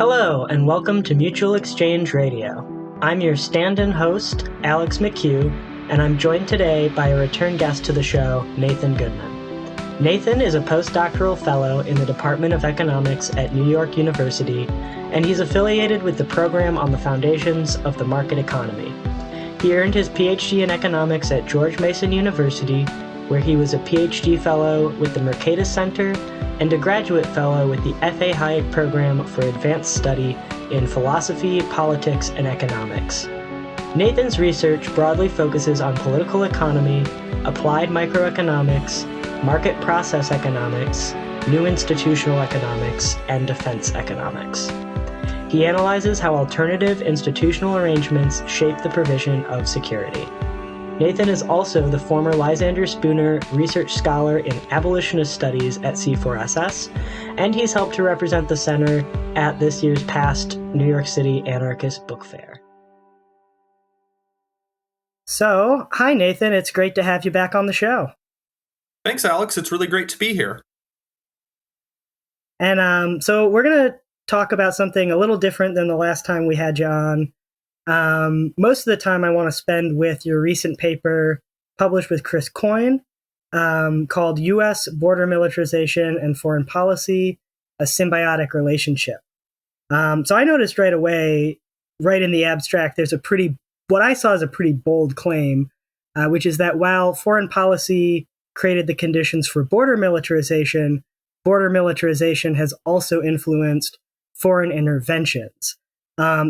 Hello, and welcome to Mutual Exchange Radio. I'm your stand-in host, Alex McHugh, and I'm joined today by a return guest to the show, Nathan Goodman. Nathan is a postdoctoral fellow in the Department of Economics at New York University, and he's affiliated with the program on the foundations of the market economy. He earned his PhD in economics at George Mason University, where he was a PhD fellow with the Mercatus Center and a graduate fellow with the F.A. Hayek Program for Advanced Study in Philosophy, Politics, and Economics. Nathan's research broadly focuses on political economy, applied microeconomics, market process economics, new institutional economics, and defense economics. He analyzes how alternative institutional arrangements shape the provision of security. Nathan is also the former Lysander Spooner Research Scholar in Abolitionist Studies at C4SS, and he's helped to represent the center at this year's past New York City Anarchist Book Fair. So, hi Nathan, it's great to have you back on the show. Thanks, Alex. It's really great to be here. And so we're going to talk about something a little different than the last time we had you on. Most of the time I want to spend with your recent paper published with Chris Coyne called U.S. Border Militarization and Foreign Policy, a Symbiotic Relationship. So I noticed right away, right in the abstract, there's what I saw as a pretty bold claim, which is that while foreign policy created the conditions for border militarization has also influenced foreign interventions.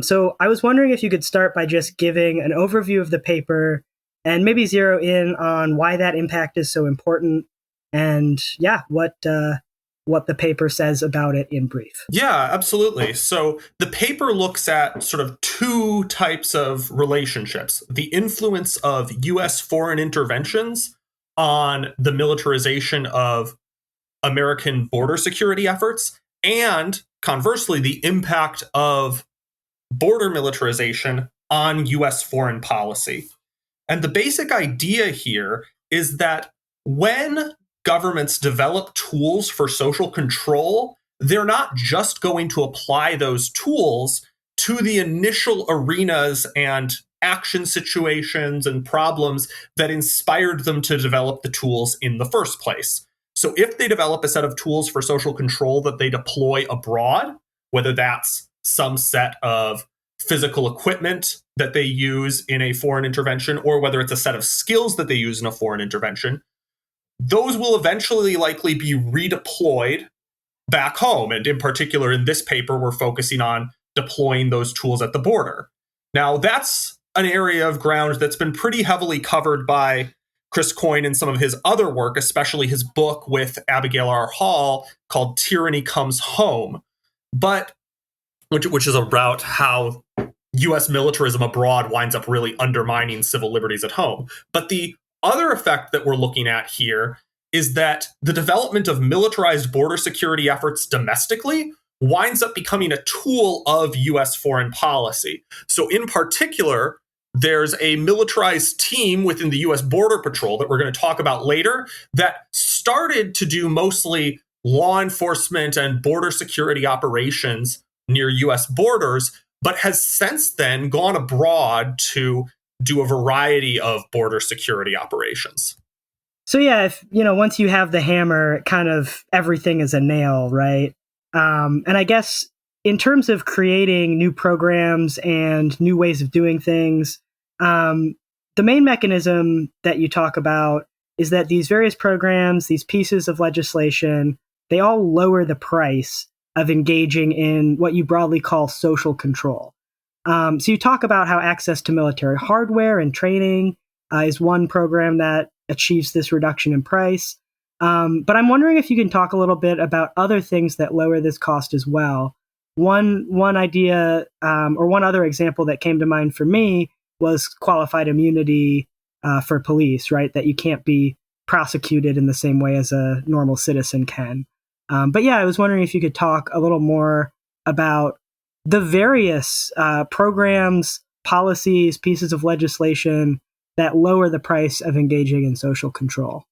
So I was wondering if you could start by just giving an overview of the paper and maybe zero in on why that impact is so important and, what the paper says about it in brief. Yeah, absolutely. So the paper looks at sort of two types of relationships: the influence of U.S. foreign interventions on the militarization of American border security efforts, and conversely, the impact of border militarization on U.S. foreign policy. And the basic idea here is that when governments develop tools for social control, they're not just going to apply those tools to the initial arenas and action situations and problems that inspired them to develop the tools in the first place. So if they develop a set of tools for social control that they deploy abroad, whether that's some set of physical equipment that they use in a foreign intervention, or whether it's a set of skills that they use in a foreign intervention, those will eventually likely be redeployed back home. And in particular, in this paper, we're focusing on deploying those tools at the border. Now, that's an area of ground that's been pretty heavily covered by Chris Coyne and some of his other work, especially his book with Abigail R. Hall called Tyranny Comes Home, which is about how U.S. militarism abroad winds up really undermining civil liberties at home. But the other effect that we're looking at here is that the development of militarized border security efforts domestically winds up becoming a tool of U.S. foreign policy. So in particular, there's a militarized team within the U.S. Border Patrol that we're going to talk about later that started to do mostly law enforcement and border security operations near U.S. borders, but has since then gone abroad to do a variety of border security operations. So once you have the hammer, kind of everything is a nail, right? And I guess in terms of creating new programs and new ways of doing things, the main mechanism that you talk about is that these various programs, these pieces of legislation, they all lower the price of engaging in what you broadly call social control. So you talk about how access to military hardware and training is one program that achieves this reduction in price. But I'm wondering if you can talk a little bit about other things that lower this cost as well. One idea or one other example that came to mind for me was qualified immunity for police, right? That you can't be prosecuted in the same way as a normal citizen can. But I was wondering if you could talk a little more about the various programs, policies, pieces of legislation that lower the price of engaging in social control.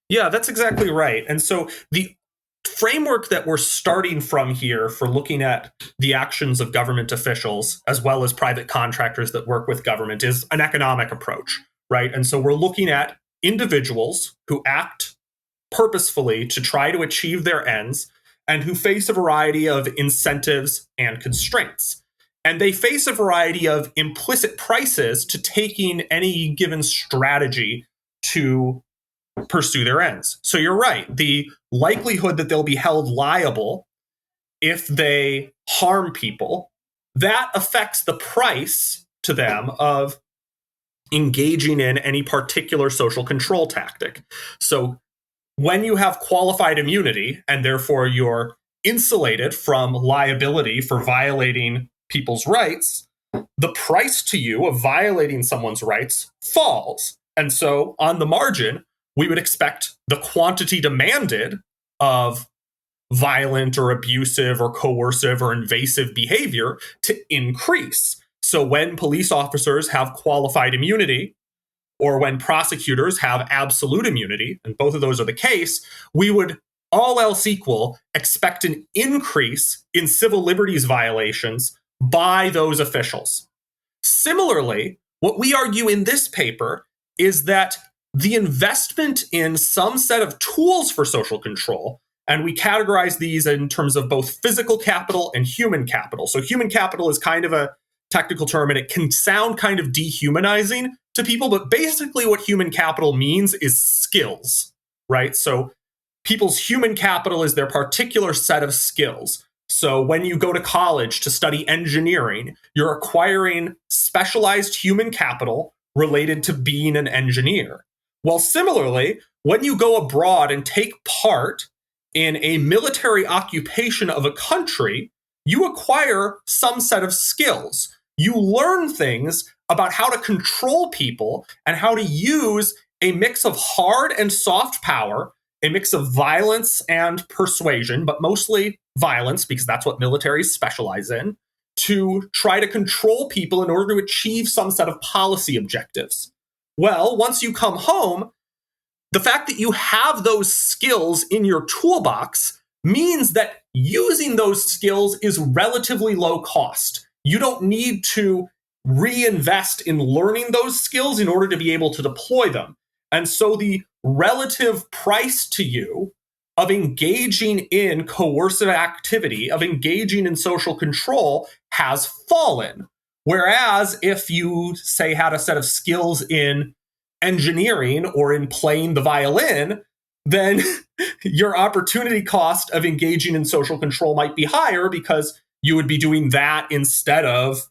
Yeah, that's exactly right. And so the framework that we're starting from here for looking at the actions of government officials as well as private contractors that work with government is an economic approach, right? And so we're looking at individuals who act purposefully to try to achieve their ends and who face a variety of incentives and constraints. And they face a variety of implicit prices to taking any given strategy to pursue their ends. So you're right. The likelihood that they'll be held liable if they harm people, that affects the price to them of engaging in any particular social control tactic. So when you have qualified immunity and therefore you're insulated from liability for violating people's rights, the price to you of violating someone's rights falls. And so on the margin, we would expect the quantity demanded of violent or abusive or coercive or invasive behavior to increase. So when police officers have qualified immunity, or when prosecutors have absolute immunity, and both of those are the case, we would, all else equal, expect an increase in civil liberties violations by those officials. Similarly, what we argue in this paper is that the investment in some set of tools for social control, and we categorize these in terms of both physical capital and human capital. So human capital is kind of a technical term, and it can sound kind of dehumanizing to people, but basically what human capital means is skills, right? So people's human capital is their particular set of skills. So when you go to college to study engineering, you're acquiring specialized human capital related to being an engineer. Well, similarly, when you go abroad and take part in a military occupation of a country, you acquire some set of skills. You learn things about how to control people and how to use a mix of hard and soft power, a mix of violence and persuasion, but mostly violence, because that's what militaries specialize in, to try to control people in order to achieve some set of policy objectives. Well, once you come home, the fact that you have those skills in your toolbox means that using those skills is relatively low cost. You don't need to reinvest in learning those skills in order to be able to deploy them. And so the relative price to you of engaging in coercive activity, of engaging in social control, has fallen. Whereas if you, say, had a set of skills in engineering or in playing the violin, then your opportunity cost of engaging in social control might be higher because you would be doing that instead of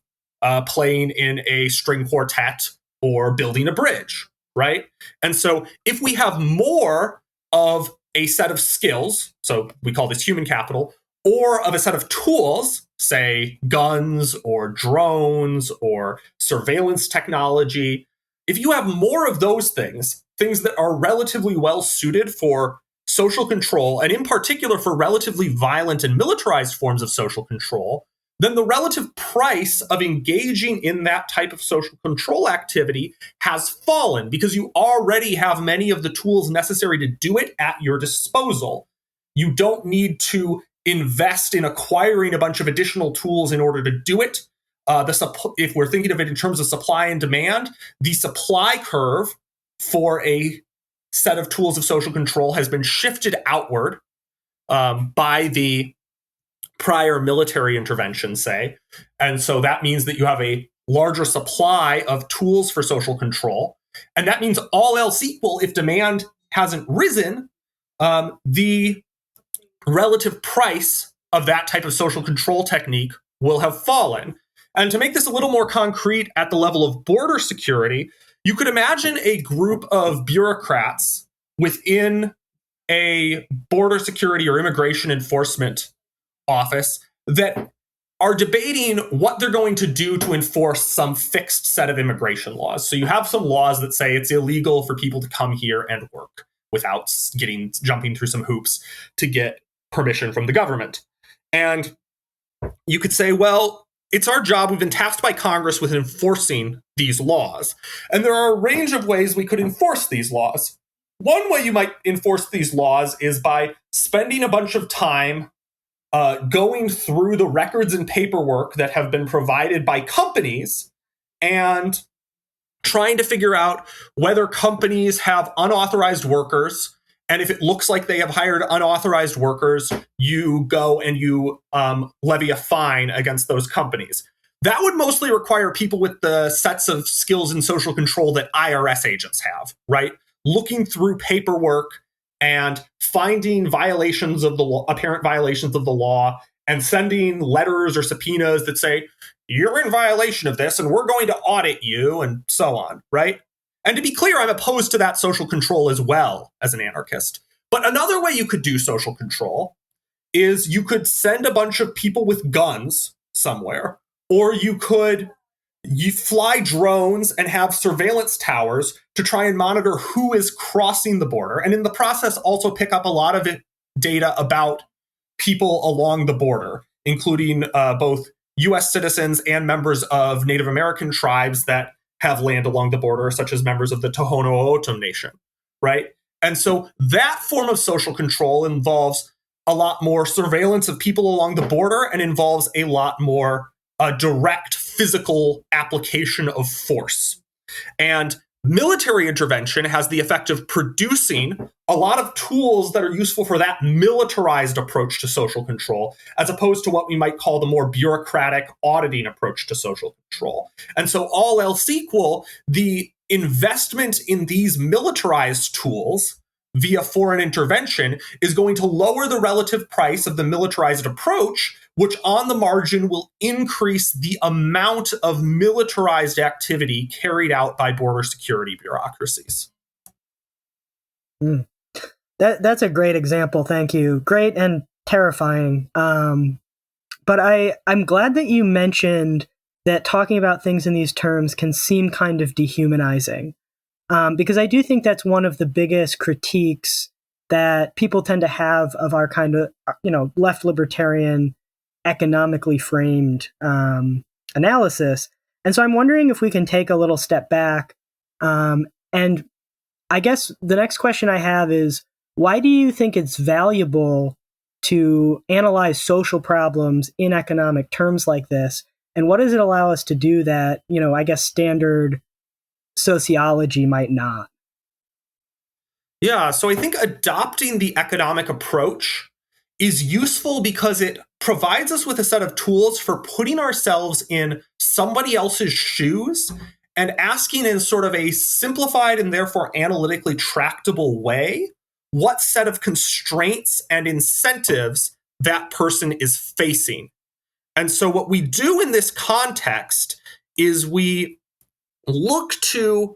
playing in a string quartet or building a bridge, right? And so if we have more of a set of skills, so we call this human capital, or of a set of tools, say guns or drones or surveillance technology, if you have more of those things that are relatively well suited for social control, and in particular for relatively violent and militarized forms of social control, then the relative price of engaging in that type of social control activity has fallen because you already have many of the tools necessary to do it at your disposal. You don't need to invest in acquiring a bunch of additional tools in order to do it. If we're thinking of it in terms of supply and demand, the supply curve for a set of tools of social control has been shifted outward by the prior military intervention, say. And so that means that you have a larger supply of tools for social control. And that means all else equal, if demand hasn't risen, the relative price of that type of social control technique will have fallen. And to make this a little more concrete at the level of border security, you could imagine a group of bureaucrats within a border security or immigration enforcement office that are debating what they're going to do to enforce some fixed set of immigration laws. So you have some laws that say it's illegal for people to come here and work without jumping through some hoops to get permission from the government. And you could say, well, it's our job. We've been tasked by Congress with enforcing these laws. And there are a range of ways we could enforce these laws. one way you might enforce these laws is by spending a bunch of time going through the records and paperwork that have been provided by companies and trying to figure out whether companies have unauthorized workers. And if it looks like they have hired unauthorized workers, you go and you levy a fine against those companies. That would mostly require people with the sets of skills in social control that IRS agents have, right? Looking through paperwork and finding violations of the law, apparent violations of the law, and sending letters or subpoenas that say, you're in violation of this and we're going to audit you, and so on, right? And to be clear, I'm opposed to that social control as well as an anarchist. But another way you could do social control is you could send a bunch of people with guns somewhere, or you fly drones and have surveillance towers to try and monitor who is crossing the border. And in the process, also pick up a lot of data about people along the border, including both US citizens and members of Native American tribes that have land along the border, such as members of the Tohono O'odham Nation, right? And so that form of social control involves a lot more surveillance of people along the border and involves a lot more direct physical application of force. And military intervention has the effect of producing a lot of tools that are useful for that militarized approach to social control, as opposed to what we might call the more bureaucratic auditing approach to social control. And so all else equal, the investment in these militarized tools via foreign intervention is going to lower the relative price of the militarized approach, which on the margin will increase the amount of militarized activity carried out by border security bureaucracies. That's a great example. Thank you. Great and terrifying. But I'm glad that you mentioned that talking about things in these terms can seem kind of dehumanizing. Because I do think that's one of the biggest critiques that people tend to have of our kind of, left libertarian, economically framed analysis. And so I'm wondering if we can take a little step back. And I guess the next question I have is, why do you think it's valuable to analyze social problems in economic terms like this? And what does it allow us to do that, I guess standard sociology might not? Yeah, so I think adopting the economic approach is useful because it provides us with a set of tools for putting ourselves in somebody else's shoes and asking in sort of a simplified and therefore analytically tractable way what set of constraints and incentives that person is facing. And so what we do in this context is we look to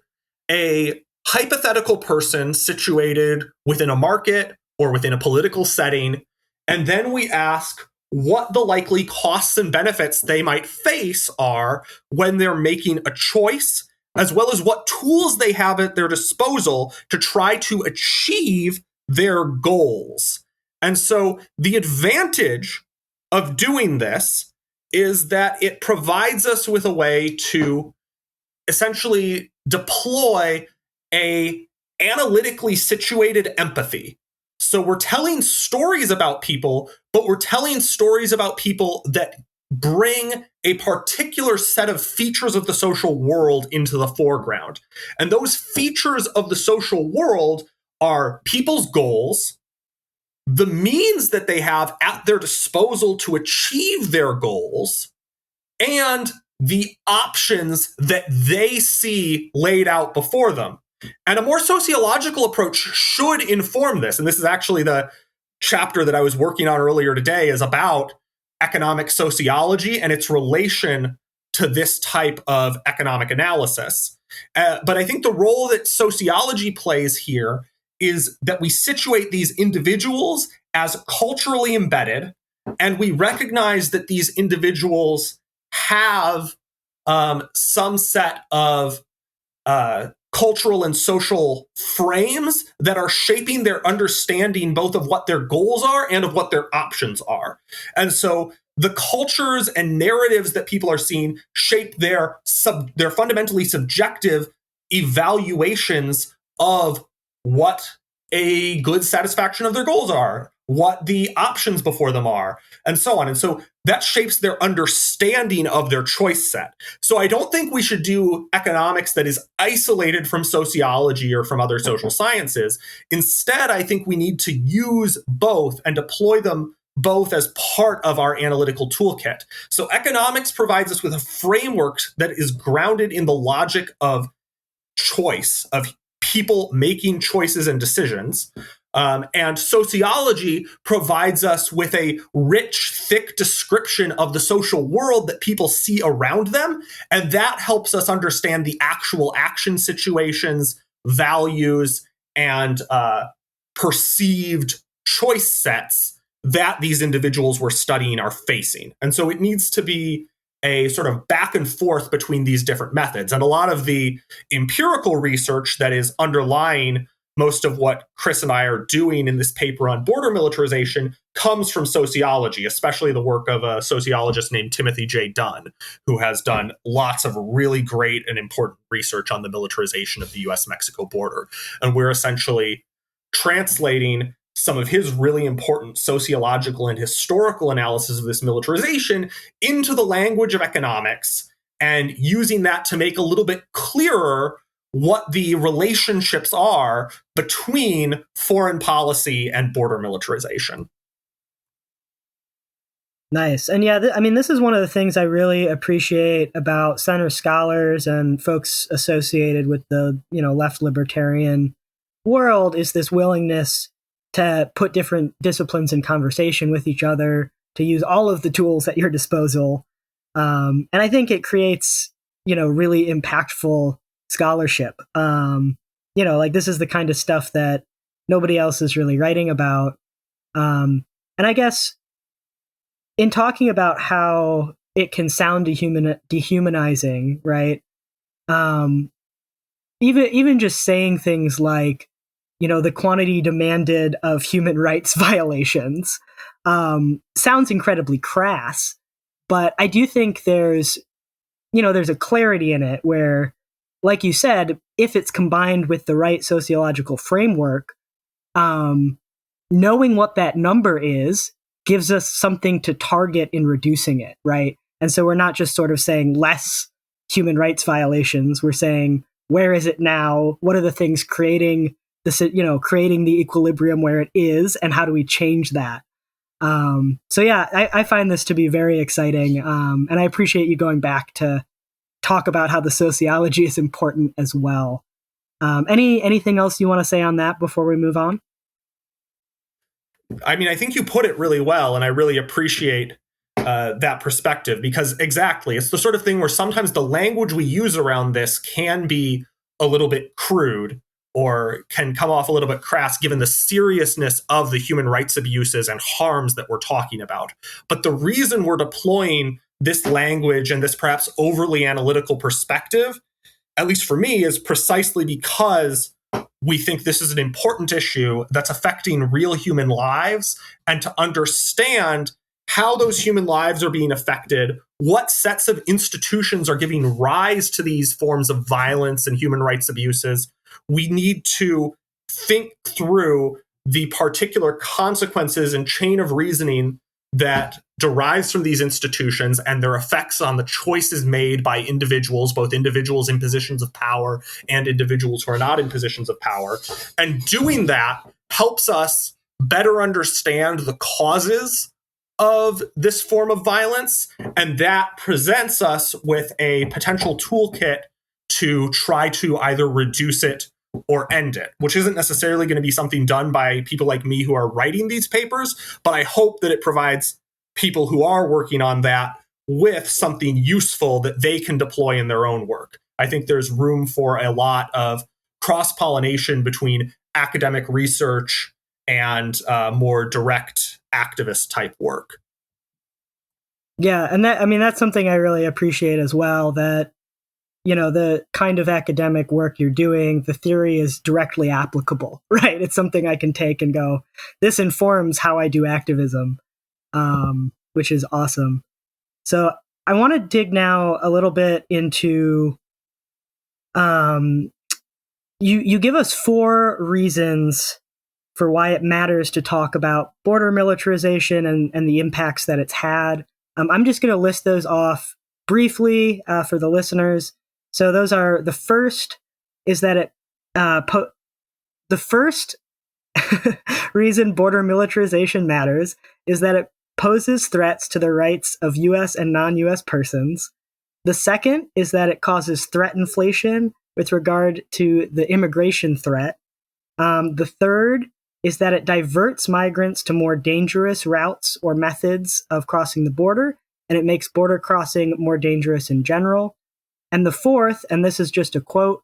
a hypothetical person situated within a market or within a political setting, and then we ask what the likely costs and benefits they might face are when they're making a choice, as well as what tools they have at their disposal to try to achieve their goals. And so the advantage of doing this is that it provides us with a way to essentially deploy a analytically situated empathy. So we're telling stories about people, but we're telling stories about people that bring a particular set of features of the social world into the foreground. And those features of the social world are people's goals, the means that they have at their disposal to achieve their goals, and the options that they see laid out before them. And a more sociological approach should inform this. And this is actually the chapter that I was working on earlier today, is about economic sociology and its relation to this type of economic analysis. But I think the role that sociology plays here is that we situate these individuals as culturally embedded, and we recognize that these individuals have some set of cultural and social frames that are shaping their understanding both of what their goals are and of what their options are. And so the cultures and narratives that people are seeing shape their fundamentally subjective evaluations of what a good satisfaction of their goals are, what the options before them are, and so on. And so that shapes their understanding of their choice set. So I don't think we should do economics that is isolated from sociology or from other social sciences. Instead, I think we need to use both and deploy them both as part of our analytical toolkit. So economics provides us with a framework that is grounded in the logic of choice, of people making choices and decisions. And sociology provides us with a rich, thick description of the social world that people see around them. And that helps us understand the actual action situations, values, and perceived choice sets that these individuals we're studying are facing. And so it needs to be a sort of back and forth between these different methods. And a lot of the empirical research that is underlying most of what Chris and I are doing in this paper on border militarization comes from sociology, especially the work of a sociologist named Timothy J. Dunn, who has done lots of really great and important research on the militarization of the US-Mexico border. And we're essentially translating some of his really important sociological and historical analysis of this militarization into the language of economics and using that to make a little bit clearer what the relationships are between foreign policy and border militarization. Nice. And yeah, I mean, this is one of the things I really appreciate about center scholars and folks associated with the, left libertarian world is this willingness to put different disciplines in conversation with each other, to use all of the tools at your disposal. And I think it creates, really impactful scholarship. Like this is the kind of stuff that nobody else is really writing about. And I guess in talking about how it can sound dehumanizing, right? Even just saying things like, the quantity demanded of human rights violations sounds incredibly crass, but I do think there's a clarity in it where, like you said, if it's combined with the right sociological framework, knowing what that number is gives us something to target in reducing it, right? And so we're not just sort of saying less human rights violations. We're saying, where is it now? What are the things creating this, creating the equilibrium where it is, and how do we change that? So yeah, I find this to be very exciting, and I appreciate you going back to talk about how the sociology is important as well. Anything else you want to say on that before we move on? I mean, I think you put it really well, and I really appreciate that perspective, because exactly, it's the sort of thing where sometimes the language we use around this can be a little bit crude or can come off a little bit crass given the seriousness of the human rights abuses and harms that we're talking about. But the reason we're deploying this language and this perhaps overly analytical perspective, at least for me, is precisely because we think this is an important issue that's affecting real human lives, and to understand how those human lives are being affected, what sets of institutions are giving rise to these forms of violence and human rights abuses, we need to think through the particular consequences and chain of reasoning that derives from these institutions and their effects on the choices made by individuals, both individuals in positions of power and individuals who are not in positions of power. And doing that helps us better understand the causes of this form of violence, and that presents us with a potential toolkit to try to either reduce it or end it, which isn't necessarily going to be something done by people like me who are writing these papers, but I hope that it provides people who are working on that with something useful that they can deploy in their own work. I think there's room for a lot of cross-pollination between academic research and more direct activist type work. Yeah, and that's something I really appreciate as well, that the kind of academic work you're doing, the theory is directly applicable, right? It's something I can take and go, this informs how I do activism, which is awesome. So I want to dig now a little bit into, you give us 4 reasons for why it matters to talk about border militarization and the impacts that it's had. I'm just going to list those off briefly for the listeners. So those are, the first is that it the first reason border militarization matters is that it poses threats to the rights of U.S. and non-U.S. persons. The second is that it causes threat inflation with regard to the immigration threat. The third is that it diverts migrants to more dangerous routes or methods of crossing the border, and it makes border crossing more dangerous in general. And the fourth, and this is just a quote,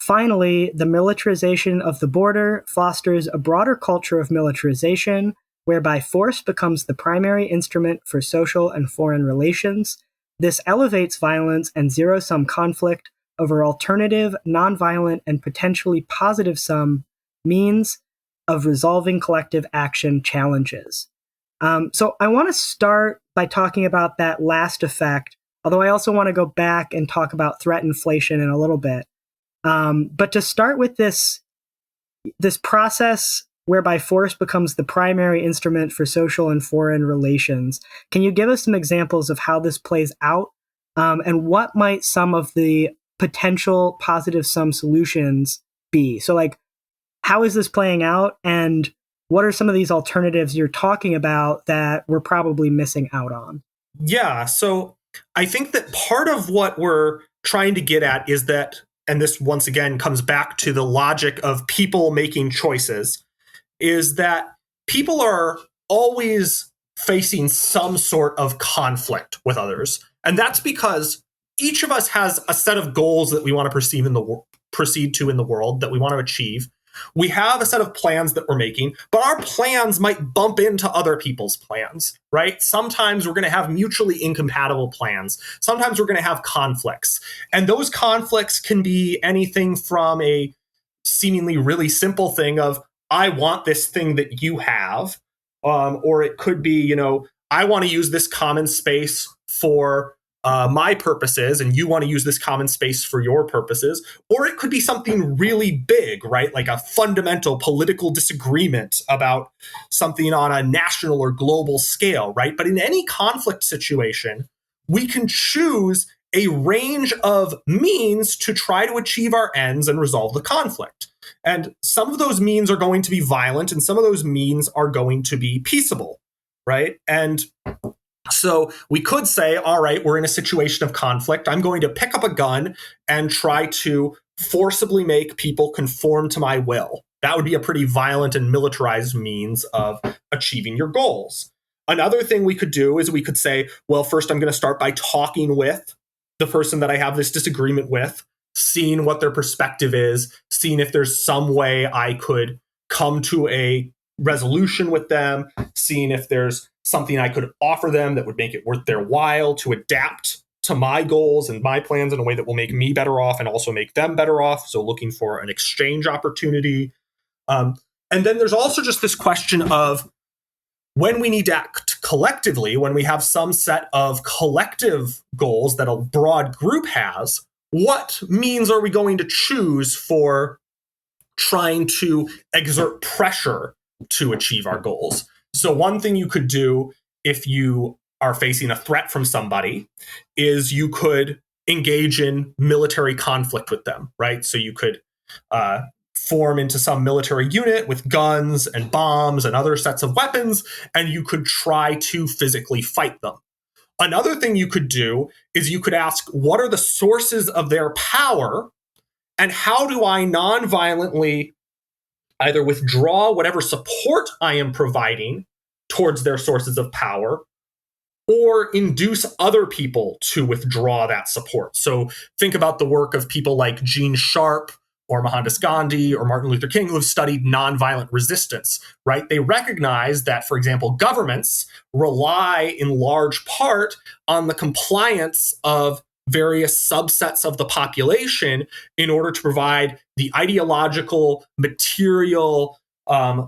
finally, the militarization of the border fosters a broader culture of militarization, whereby force becomes the primary instrument for social and foreign relations. This elevates violence and zero-sum conflict over alternative, nonviolent, and potentially positive-sum means of resolving collective action challenges. So I want to start by talking about that last effect, although I also want to go back and talk about threat inflation in a little bit. But to start with this process whereby force becomes the primary instrument for social and foreign relations, can you give us some examples of how this plays out? And what might some of the potential positive sum solutions be? So like, how is this playing out? And what are some of these alternatives you're talking about that we're probably missing out on? Yeah, so I think that part of what we're trying to get at is that, and this once again comes back to the logic of people making choices, is that people are always facing some sort of conflict with others. And that's because each of us has a set of goals that we want to proceed to in the world, that we want to achieve. We have a set of plans that we're making, but our plans might bump into other people's plans, right? Sometimes we're going to have mutually incompatible plans. Sometimes we're going to have conflicts. And those conflicts can be anything from a seemingly really simple thing of, I want this thing that you have, or it could be, I want to use this common space for my purposes, and you want to use this common space for your purposes. Or it could be something really big, right? Like a fundamental political disagreement about something on a national or global scale, right? But in any conflict situation, we can choose a range of means to try to achieve our ends and resolve the conflict. And some of those means are going to be violent, and some of those means are going to be peaceable, right? And so we could say, all right, we're in a situation of conflict. I'm going to pick up a gun and try to forcibly make people conform to my will. That would be a pretty violent and militarized means of achieving your goals. Another thing we could do is we could say, well, first I'm going to start by talking with the person that I have this disagreement with, seeing what their perspective is, seeing if there's some way I could come to a resolution with them, seeing if there's something I could offer them that would make it worth their while to adapt to my goals and my plans in a way that will make me better off and also make them better off. So looking for an exchange opportunity. And then there's also just this question of when we need to act collectively, when we have some set of collective goals that a broad group has, what means are we going to choose for trying to exert pressure to achieve our goals? So one thing you could do if you are facing a threat from somebody is you could engage in military conflict with them, right? So you could form into some military unit with guns and bombs and other sets of weapons, and you could try to physically fight them. Another thing you could do is you could ask, what are the sources of their power, and how do I non-violently either withdraw whatever support I am providing towards their sources of power, or induce other people to withdraw that support. So think about the work of people like Gene Sharp or Mohandas Gandhi or Martin Luther King, who have studied nonviolent resistance, right? They recognize that, for example, governments rely in large part on the compliance of various subsets of the population in order to provide the ideological, material,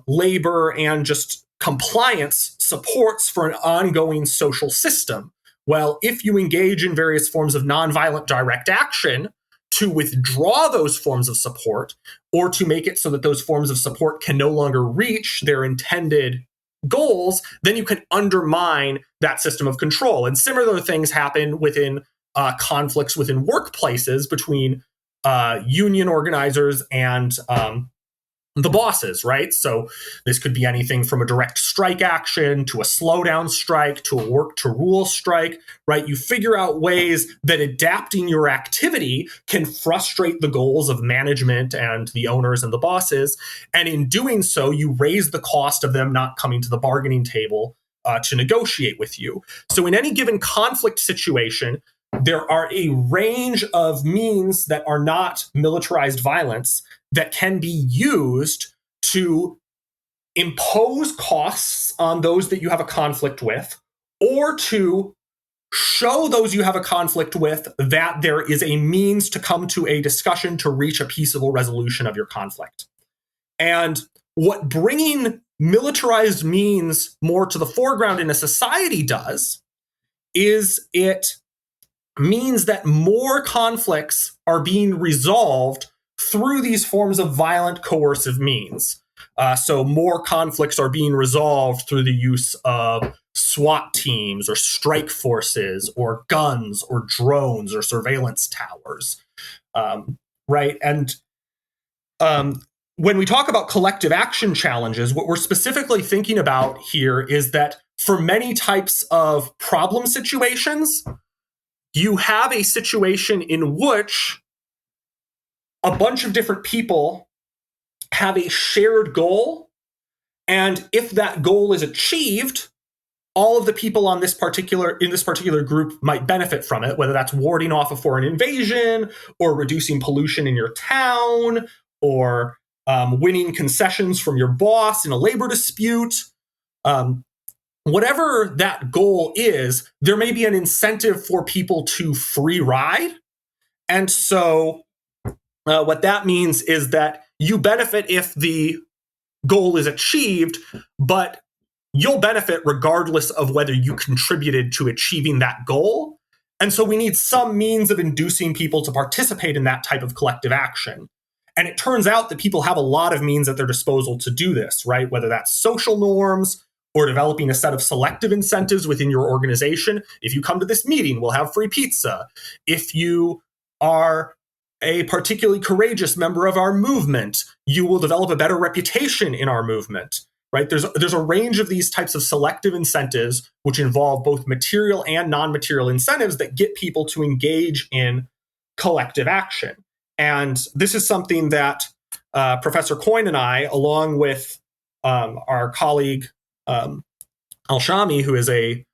labor, and just compliance supports for an ongoing social system. Well, if you engage in various forms of nonviolent direct action to withdraw those forms of support or to make it so that those forms of support can no longer reach their intended goals, then you can undermine that system of control. And similar things happen within conflicts within workplaces between union organizers and the bosses, right? So this could be anything from a direct strike action to a slowdown strike to a work to rule strike, right? You figure out ways that adapting your activity can frustrate the goals of management and the owners and the bosses. And in doing so, you raise the cost of them not coming to the bargaining table to negotiate with you. So in any given conflict situation, there are a range of means that are not militarized violence that can be used to impose costs on those that you have a conflict with, or to show those you have a conflict with that there is a means to come to a discussion to reach a peaceable resolution of your conflict. And what bringing militarized means more to the foreground in a society does is it means that more conflicts are being resolved through these forms of violent coercive means. So more conflicts are being resolved through the use of SWAT teams or strike forces or guns or drones or surveillance towers, right? And when we talk about collective action challenges, what we're specifically thinking about here is that for many types of problem situations, you have a situation in which a bunch of different people have a shared goal. And if that goal is achieved, all of the people in this particular group might benefit from it, whether that's warding off a foreign invasion or reducing pollution in your town or winning concessions from your boss in a labor dispute. Whatever that goal is, there may be an incentive for people to free ride. And so what that means is that you benefit if the goal is achieved, but you'll benefit regardless of whether you contributed to achieving that goal. And so we need some means of inducing people to participate in that type of collective action. And it turns out that people have a lot of means at their disposal to do this, right? Whether that's social norms or developing a set of selective incentives within your organization. If you come to this meeting, we'll have free pizza. If you are a particularly courageous member of our movement, you will develop a better reputation in our movement, right? There's a range of these types of selective incentives, which involve both material and non-material incentives that get people to engage in collective action. And this is something that Professor Coyne and I, along with our colleague Al-Shami, who is a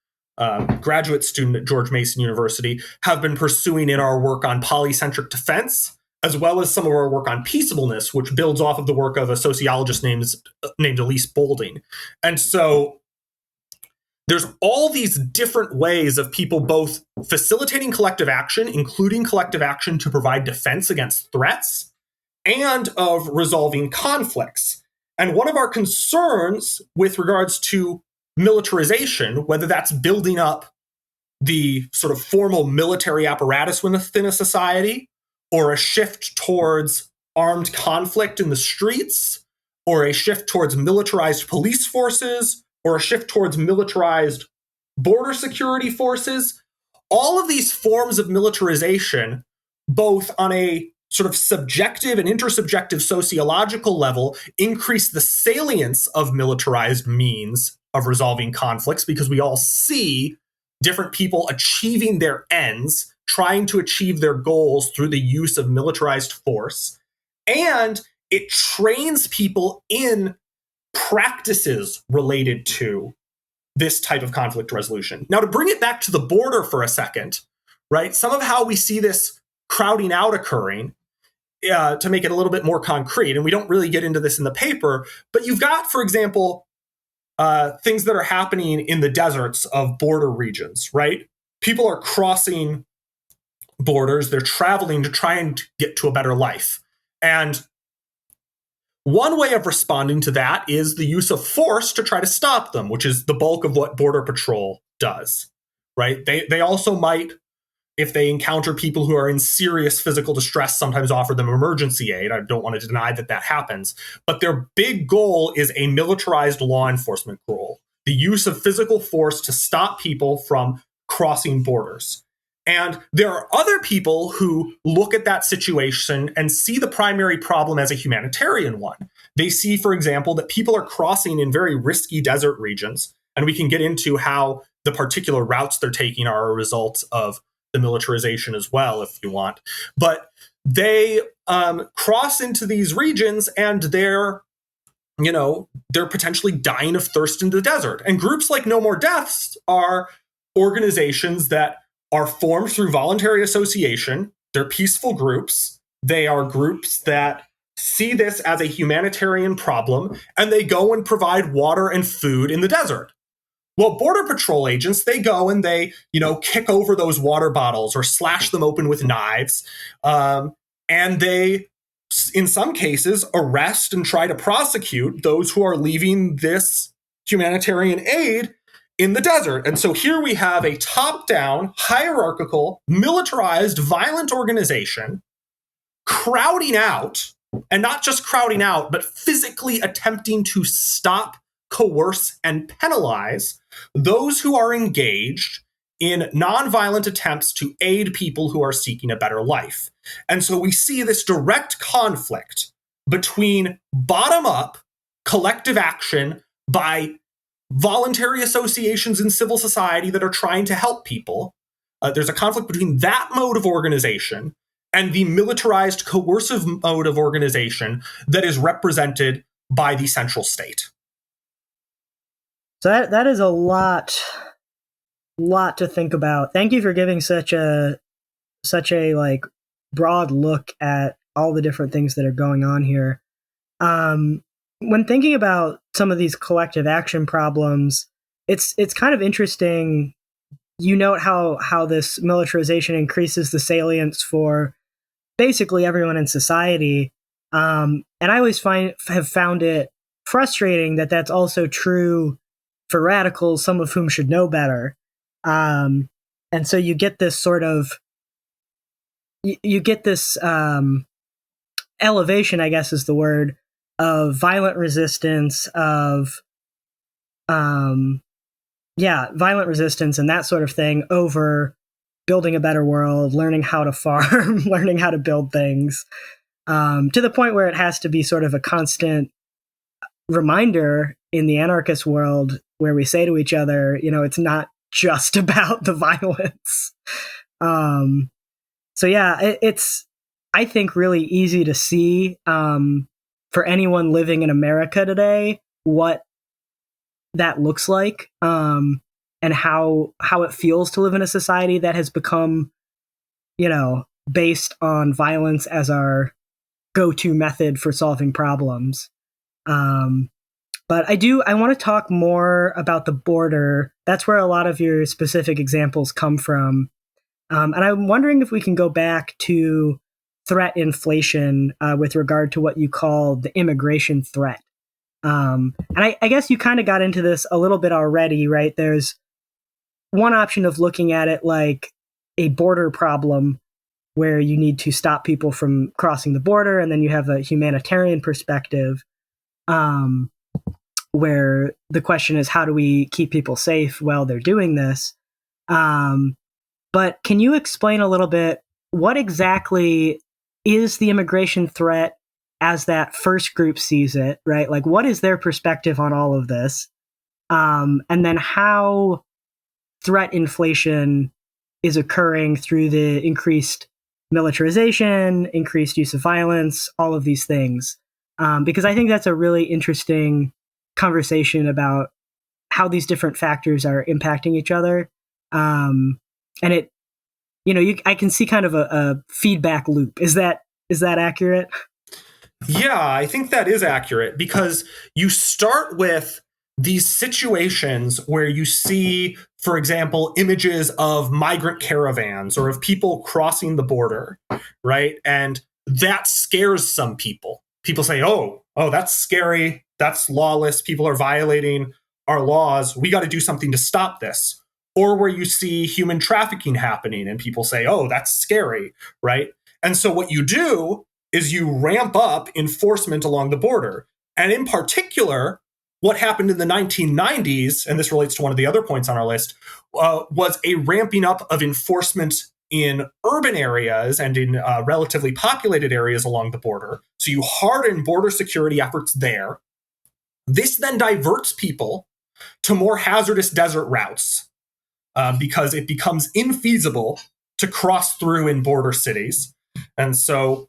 graduate student at George Mason University, have been pursuing in our work on polycentric defense, as well as some of our work on peaceableness, which builds off of the work of a sociologist named Elise Boulding. And so there's all these different ways of people both facilitating collective action, including collective action to provide defense against threats, and of resolving conflicts. And one of our concerns with regards to militarization, whether that's building up the sort of formal military apparatus within a society, or a shift towards armed conflict in the streets, or a shift towards militarized police forces, or a shift towards militarized border security forces, all of these forms of militarization, both on a sort of subjective and intersubjective sociological level, increase the salience of militarized means of resolving conflicts, because we all see different people achieving their ends, trying to achieve their goals through the use of militarized force. And it trains people in practices related to this type of conflict resolution. Now, to bring it back to the border for a second, right? Some of how we see this crowding out occurring, to make it a little bit more concrete, and we don't really get into this in the paper, but you've got, for example, things that are happening in the deserts of border regions, right? People are crossing borders, they're traveling to try and get to a better life. And one way of responding to that is the use of force to try to stop them, which is the bulk of what Border Patrol does, right? They also might if they encounter people who are in serious physical distress, sometimes offer them emergency aid. I don't want to deny that that happens. But their big goal is a militarized law enforcement role, the use of physical force to stop people from crossing borders. And there are other people who look at that situation and see the primary problem as a humanitarian one. They see, for example, that people are crossing in very risky desert regions. And we can get into how the particular routes they're taking are a result of the militarization as well, if you want. But they cross into these regions and they're potentially dying of thirst in the desert. And groups like No More Deaths are organizations that are formed through voluntary association. They're peaceful groups. They are groups that see this as a humanitarian problem, and they go and provide water and food in the desert. Well, Border Patrol agents, they go and they, kick over those water bottles or slash them open with knives. And they, in some cases, arrest and try to prosecute those who are leaving this humanitarian aid in the desert. And so here we have a top-down, hierarchical, militarized, violent organization crowding out, and not just crowding out, but physically attempting to stop, coerce, and penalize those who are engaged in nonviolent attempts to aid people who are seeking a better life. And so we see this direct conflict between bottom-up collective action by voluntary associations in civil society that are trying to help people. There's a conflict between that mode of organization and the militarized, coercive mode of organization that is represented by the central state. So that is a lot to think about. Thank you for giving such a broad look at all the different things that are going on here. When thinking about some of these collective action problems, it's kind of interesting. You note how this militarization increases the salience for basically everyone in society. And I always have found it frustrating that that's also true for radicals, some of whom should know better. And so you get this sort of, elevation, I guess is the word, of violent resistance, violent resistance and that sort of thing over building a better world, learning how to farm, learning how to build things, to the point where it has to be sort of a constant reminder in the anarchist world where we say to each other, it's not just about the violence. It's, I think, really easy to see for anyone living in America today what that looks like, and how it feels to live in a society that has become, based on violence as our go-to method for solving problems. But I want to talk more about the border. That's where a lot of your specific examples come from. And I'm wondering if we can go back to threat inflation with regard to what you call the immigration threat. And I guess you kind of got into this a little bit already, right? There's one option of looking at it like a border problem where you need to stop people from crossing the border. And then you have a humanitarian perspective where the question is, how do we keep people safe while they're doing this? But can you explain a little bit what exactly is the immigration threat as that first group sees it, right? Like, what is their perspective on all of this? And then how threat inflation is occurring through the increased militarization, increased use of violence, all of these things. Because I think that's a really interesting conversation about how these different factors are impacting each other. And it, I can see kind of a feedback loop. Is that accurate? Yeah, I think that is accurate, because you start with these situations where you see, for example, images of migrant caravans or of people crossing the border, right? And that scares some people. People say, oh, that's scary. That's lawless. People are violating our laws. We got to do something to stop this. or where you see human trafficking happening and people say, oh, that's scary, right? And so what you do is you ramp up enforcement along the border. And in particular, what happened in the 1990s, and this relates to one of the other points on our list, was a ramping up of enforcement in urban areas and in relatively populated areas along the border. So you harden border security efforts there. This then diverts people to more hazardous desert routes because it becomes infeasible to cross through in border cities. And so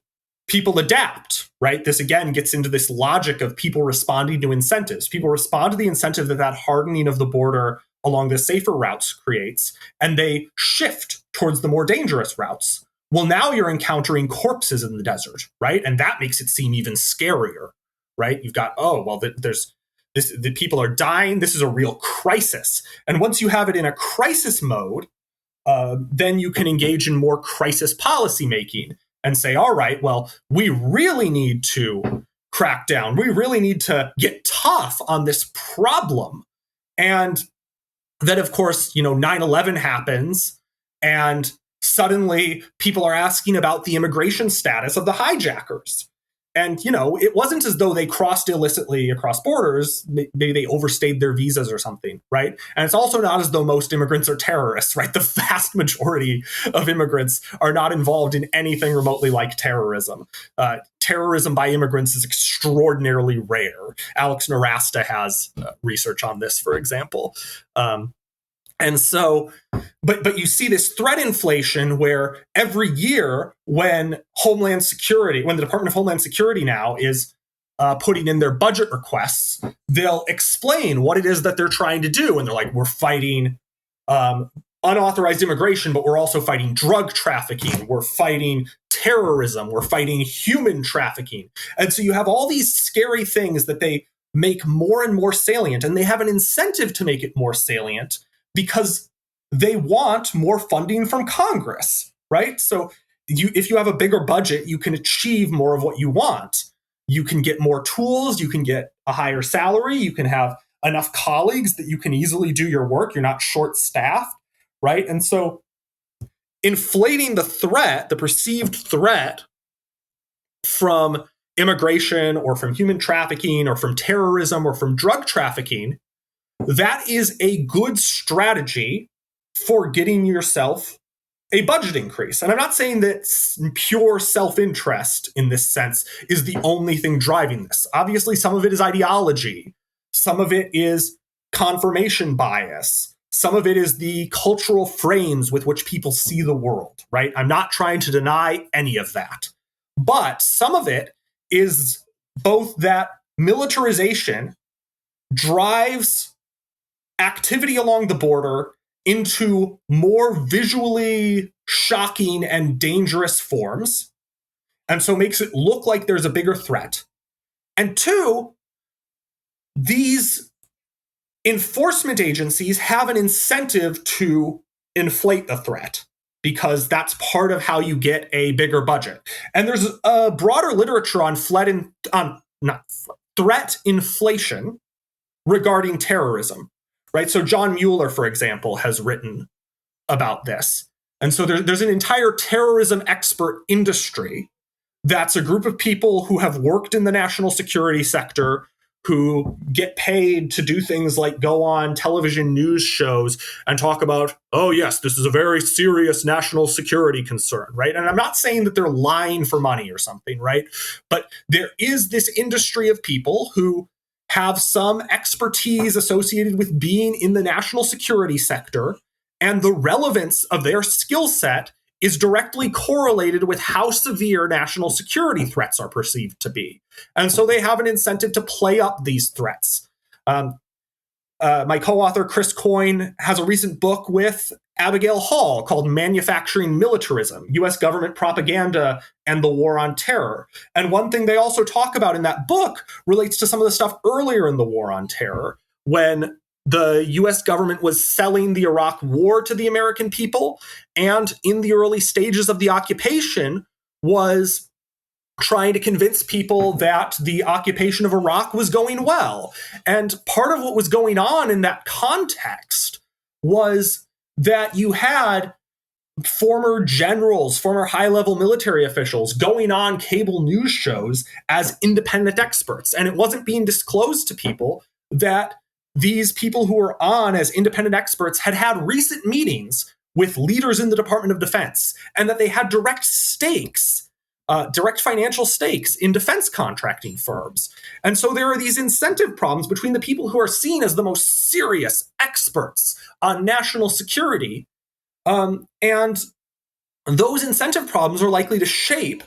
people adapt, right? This again gets into this logic of people responding to incentives. People respond to the incentive that hardening of the border along the safer routes creates, and they shift towards the more dangerous routes. Well, now you're encountering corpses in the desert, right? And that makes it seem even scarier, right? You've got, the people are dying. This is a real crisis. And once you have it in a crisis mode, then you can engage in more crisis policy making and say, all right, well, we really need to crack down. We really need to get tough on this problem. And then, of course, 9/11 happens, and suddenly people are asking about the immigration status of the hijackers. And, it wasn't as though they crossed illicitly across borders. Maybe they overstayed their visas or something, right? And it's also not as though most immigrants are terrorists, right? The vast majority of immigrants are not involved in anything remotely like terrorism. Terrorism by immigrants is extraordinarily rare. Alex Narasta has research on this, for example. And so, but you see this threat inflation where every year when the Department of Homeland Security now is putting in their budget requests, they'll explain what it is that they're trying to do. And they're like, we're fighting unauthorized immigration, but we're also fighting drug trafficking. We're fighting terrorism. We're fighting human trafficking. And so you have all these scary things that they make more and more salient, and they have an incentive to make it more salient because they want more funding from Congress, right? So if you have a bigger budget, you can achieve more of what you want. You can get more tools, you can get a higher salary, you can have enough colleagues that you can easily do your work. You're not short-staffed, right? And so inflating the perceived threat from immigration or from human trafficking or from terrorism or from drug trafficking, that is a good strategy for getting yourself a budget increase. And I'm not saying that pure self-interest in this sense is the only thing driving this. Obviously, some of it is ideology. Some of it is confirmation bias. Some of it is the cultural frames with which people see the world, right? I'm not trying to deny any of that. But some of it is both that militarization drives activity along the border into more visually shocking and dangerous forms, and so makes it look like there's a bigger threat. And two, these enforcement agencies have an incentive to inflate the threat because that's part of how you get a bigger budget. And there's a broader literature on threat inflation regarding terrorism. Right. So John Mueller, for example, has written about this. And so there's an entire terrorism expert industry that's a group of people who have worked in the national security sector, who get paid to do things like go on television news shows and talk about, oh, yes, this is a very serious national security concern. Right. And I'm not saying that they're lying for money or something. Right. But there is this industry of people who have some expertise associated with being in the national security sector, and the relevance of their skill set is directly correlated with how severe national security threats are perceived to be. And so they have an incentive to play up these threats. My co-author, Chris Coyne, has a recent book with Abigail Hall called Manufacturing Militarism, U.S. Government Propaganda and the War on Terror. And one thing they also talk about in that book relates to some of the stuff earlier in the War on Terror, when the U.S. government was selling the Iraq war to the American people, and in the early stages of the occupation was trying to convince people that the occupation of Iraq was going well. And part of what was going on in that context was that you had former generals, former high-level military officials going on cable news shows as independent experts. And it wasn't being disclosed to people that these people who were on as independent experts had recent meetings with leaders in the Department of Defense, and that they had direct financial stakes in defense contracting firms. And so there are these incentive problems between the people who are seen as the most serious experts on national security. And those incentive problems are likely to shape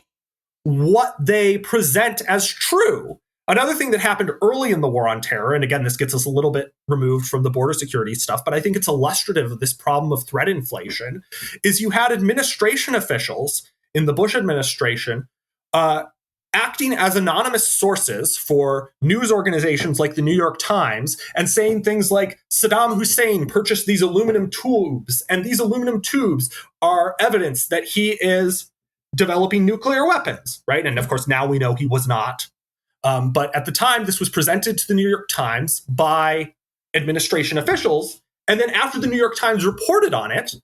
what they present as true. Another thing that happened early in the war on terror, and again, this gets us a little bit removed from the border security stuff, but I think it's illustrative of this problem of threat inflation, is you had administration officials in the Bush administration acting as anonymous sources for news organizations like the New York Times and saying things like Saddam Hussein purchased these aluminum tubes, and these aluminum tubes are evidence that he is developing nuclear weapons, right? And of course, now we know he was not. But at the time, this was presented to the New York Times by administration officials. And then after the New York Times reported on it,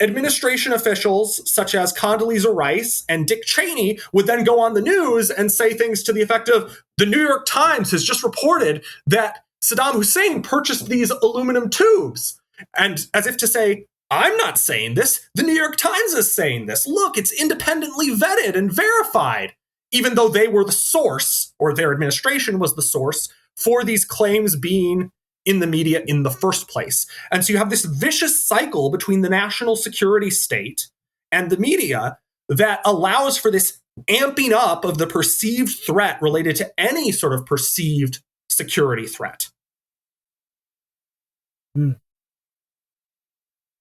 administration officials such as Condoleezza Rice and Dick Cheney would then go on the news and say things to the effect of, the New York Times has just reported that Saddam Hussein purchased these aluminum tubes. And as if to say, I'm not saying this, the New York Times is saying this. Look, it's independently vetted and verified, even though they were the source, or their administration was the source, for these claims being in the media in the first place. And so you have this vicious cycle between the national security state and the media that allows for this amping up of the perceived threat related to any sort of perceived security threat. Yeah,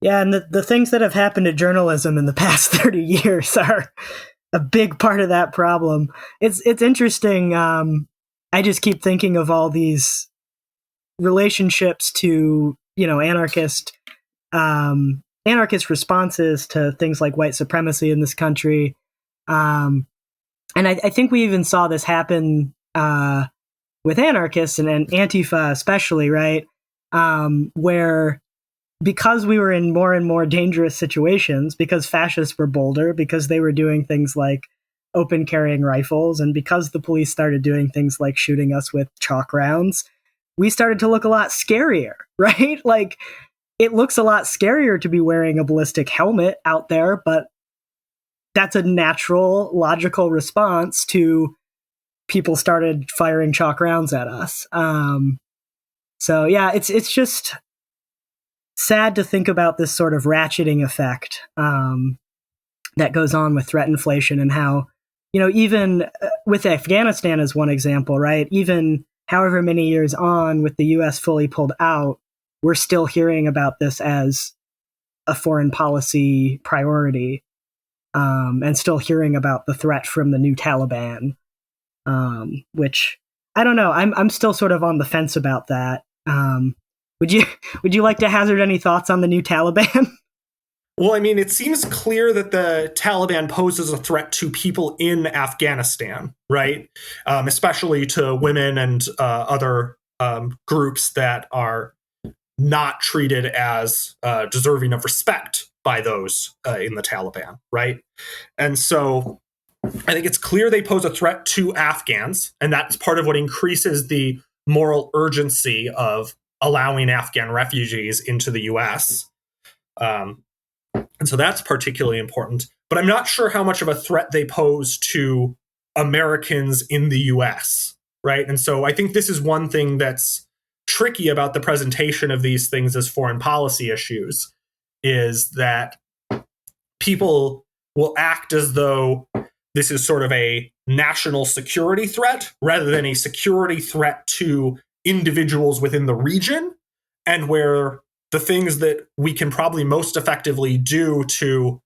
and the things that have happened to journalism in the past 30 years are a big part of that problem. It's interesting. I just keep thinking of all these relationships to, anarchist responses to things like white supremacy in this country. And I think we even saw this happen with anarchists and Antifa especially, right? Where because we were in more and more dangerous situations, because fascists were bolder, because they were doing things like open carrying rifles, and because the police started doing things like shooting us with chalk rounds, we started to look a lot scarier, right? Like, it looks a lot scarier to be wearing a ballistic helmet out there, but that's a natural, logical response to people started firing chalk rounds at us. So yeah, it's just sad to think about this sort of ratcheting effect that goes on with threat inflation, and how, even with Afghanistan as one example, right? Even however many years on, with the US fully pulled out, we're still hearing about this as a foreign policy priority, and still hearing about the threat from the new Taliban, which I don't know. I'm still sort of on the fence about that. Would you like to hazard any thoughts on the new Taliban? Well, I mean, it seems clear that the Taliban poses a threat to people in Afghanistan, right? Especially to women and other groups that are not treated as deserving of respect by those in the Taliban, right? And so I think it's clear they pose a threat to Afghans, and that's part of what increases the moral urgency of allowing Afghan refugees into the US. And so that's particularly important. But I'm not sure how much of a threat they pose to Americans in the US, right? And so I think this is one thing that's tricky about the presentation of these things as foreign policy issues, is that people will act as though this is sort of a national security threat rather than a security threat to individuals within the region, and where the things that we can probably most effectively do to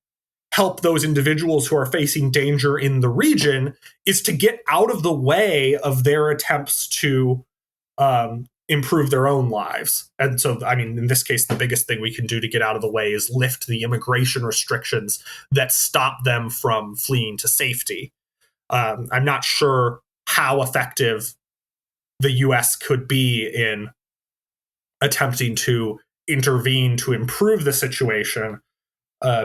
help those individuals who are facing danger in the region is to get out of the way of their attempts to improve their own lives. And so, I mean, in this case, the biggest thing we can do to get out of the way is lift the immigration restrictions that stop them from fleeing to safety. I'm not sure how effective the US could be in attempting to intervene to improve the situation,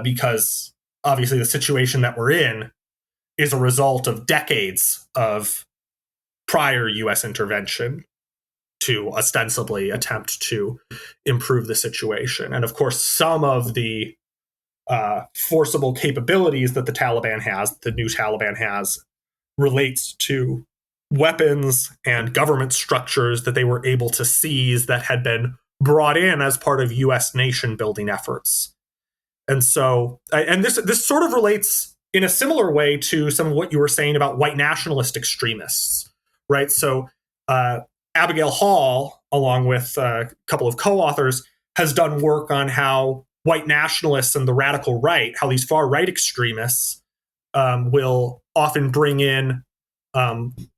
because obviously the situation that we're in is a result of decades of prior U.S. intervention to ostensibly attempt to improve the situation. And of course, some of the forcible capabilities that the new Taliban has, relates to weapons and government structures that they were able to seize that had been brought in as part of U.S. nation building efforts. And so, and this sort of relates in a similar way to some of what you were saying about white nationalist extremists, right? So Abigail Hall, along with a couple of co-authors, has done work on how white nationalists and the radical right, how these far right extremists will often bring in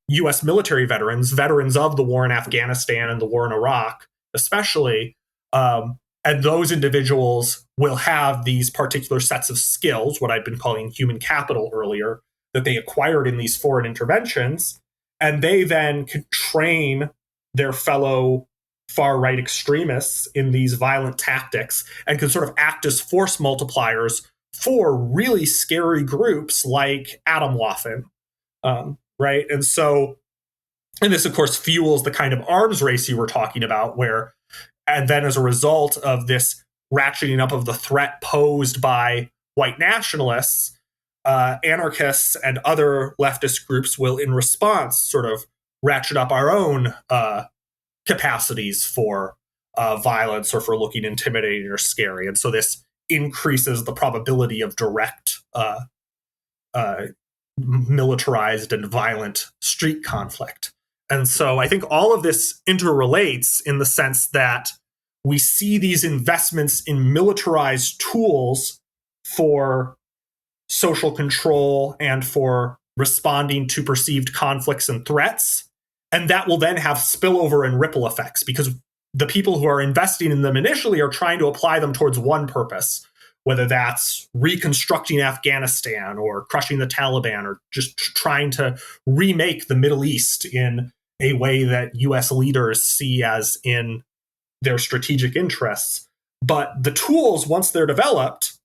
U.S. military veterans of the war in Afghanistan and the war in Iraq, especially. And those individuals will have these particular sets of skills, what I've been calling human capital earlier, that they acquired in these foreign interventions. And they then can train their fellow far-right extremists in these violent tactics and can sort of act as force multipliers for really scary groups like Atomwaffen, right? And so, and this, of course, fuels the kind of arms race you were talking about, where, and then as a result of this ratcheting up of the threat posed by white nationalists, anarchists and other leftist groups will, in response, sort of ratchet up our own capacities for violence or for looking intimidating or scary. And so this increases the probability of direct militarized and violent street conflict. And so I think all of this interrelates in the sense that we see these investments in militarized tools for social control and for responding to perceived conflicts and threats. And that will then have spillover and ripple effects, because the people who are investing in them initially are trying to apply them towards one purpose, whether that's reconstructing Afghanistan or crushing the Taliban or just trying to remake the Middle East in a way that US leaders see as in their strategic interests. But the tools, once they're developed,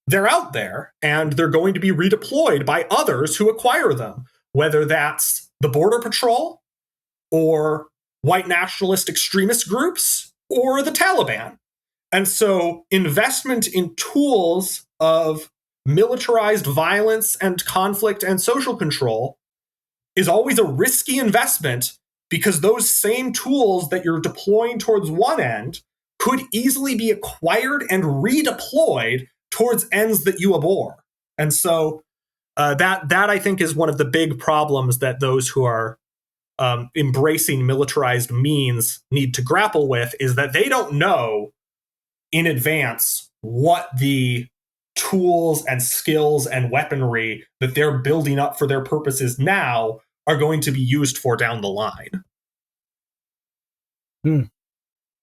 they're out there and they're going to be redeployed by others who acquire them, whether that's the Border Patrol or white nationalist extremist groups or the Taliban. And so investment in tools of militarized violence and conflict and social control is always a risky investment, because those same tools that you're deploying towards one end could easily be acquired and redeployed towards ends that you abhor. And so that I think is one of the big problems that those who are embracing militarized means need to grapple with, is that they don't know in advance what the tools and skills and weaponry that they're building up for their purposes now are going to be used for down the line.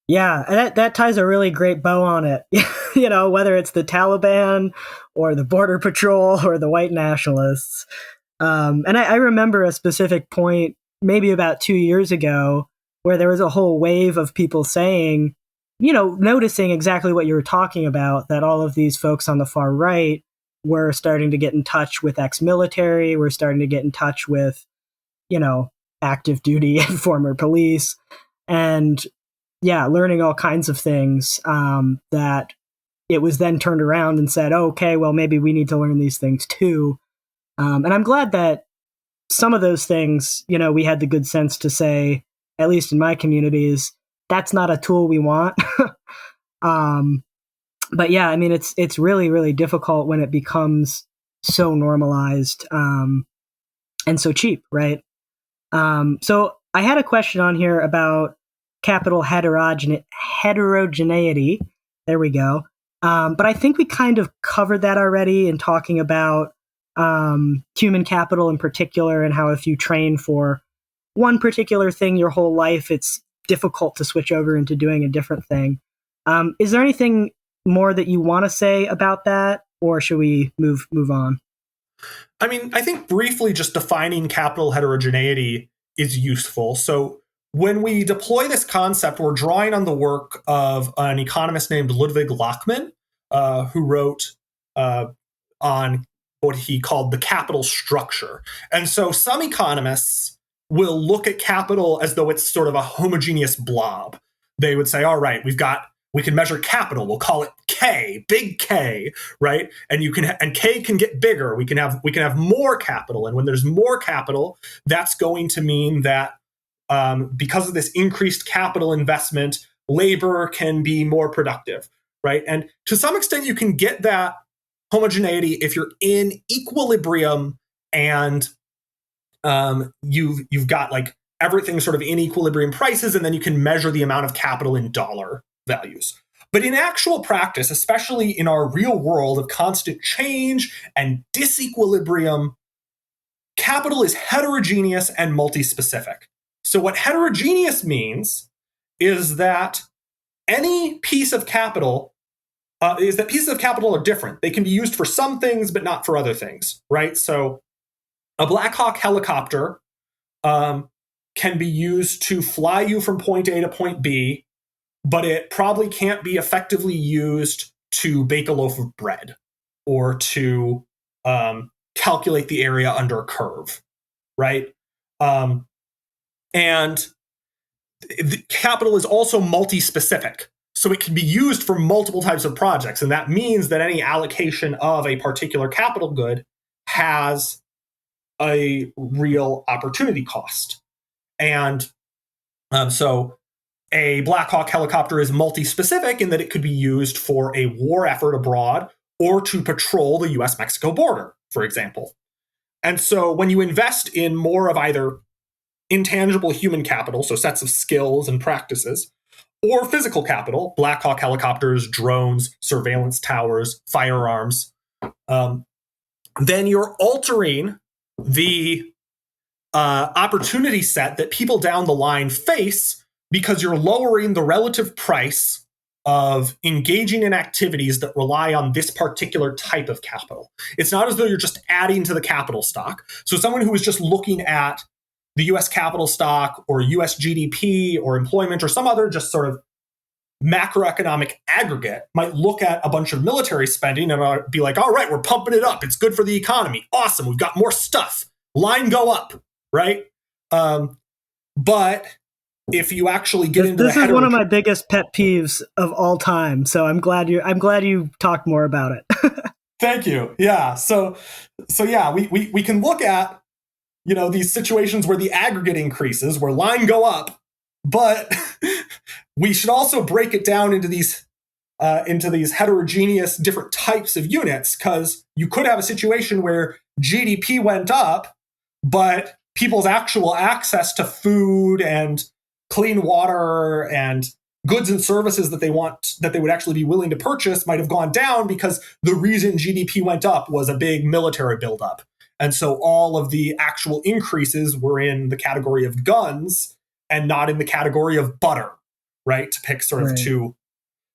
Yeah, that ties a really great bow on it. You know, whether it's the Taliban or the Border Patrol or the white nationalists. And I remember a specific point, maybe about 2 years ago, where there was a whole wave of people saying, you know, noticing exactly what you were talking about, that all of these folks on the far right were starting to get in touch with ex-military, were starting to get in touch with, you know, active duty and former police, and yeah, learning all kinds of things that it was then turned around and said, oh, okay, well, maybe we need to learn these things too. And I'm glad that some of those things, you know, we had the good sense to say, at least in my communities, that's not a tool we want. But yeah, I mean, it's really, really difficult when it becomes so normalized and so cheap, right? So I had a question on here about capital heterogeneity. There we go. But I think we kind of covered that already in talking about human capital in particular, and how if you train for one particular thing your whole life, it's difficult to switch over into doing a different thing. Is there anything more that you want to say about that, or should we move on? I mean, I think briefly just defining capital heterogeneity is useful. So when we deploy this concept, we're drawing on the work of an economist named Ludwig Lachmann, who wrote on what he called the capital structure. And so some economists will look at capital as though it's sort of a homogeneous blob. They would say, all right, we can measure capital. We'll call it K, big K, right? And K can get bigger. We can have more capital. And when there's more capital, that's going to mean that because of this increased capital investment, labor can be more productive, right? And to some extent, you can get that homogeneity if you're in equilibrium and you've got like everything sort of in equilibrium prices, and then you can measure the amount of capital in dollar values. But in actual practice, especially in our real world of constant change and disequilibrium, capital is heterogeneous and multi-specific. So what heterogeneous means is that any piece of capital pieces of capital are different. They can be used for some things, but not for other things, right? So a Black Hawk helicopter can be used to fly you from point A to point B, but it probably can't be effectively used to bake a loaf of bread or to calculate the area under a curve, right? And the capital is also multi-specific. So it can be used for multiple types of projects. And that means that any allocation of a particular capital good has a real opportunity cost. And so a Black Hawk helicopter is multi-specific in that it could be used for a war effort abroad or to patrol the US-Mexico border, for example. And so when you invest in more of either intangible human capital, so sets of skills and practices, or physical capital, Black Hawk helicopters, drones, surveillance towers, firearms, then you're altering the opportunity set that people down the line face because you're lowering the relative price of engaging in activities that rely on this particular type of capital. It's not as though you're just adding to the capital stock. So someone who is just looking at the US capital stock or US GDP or employment or some other just sort of macroeconomic aggregate might look at a bunch of military spending and be like, all right, we're pumping it up. It's good for the economy. Awesome. We've got more stuff. Line go up, right? But if you actually get into this is one of my biggest pet peeves of all time. So I'm glad you talked more about it. Thank you. Yeah. So yeah, we can look at, these situations where the aggregate increases, where line go up, but we should also break it down into these heterogeneous different types of units, because you could have a situation where GDP went up, but people's actual access to food and clean water and goods and services that they would actually be willing to purchase might have gone down because the reason GDP went up was a big military buildup. And so all of the actual increases were in the category of guns and not in the category of butter, right? To pick sort of two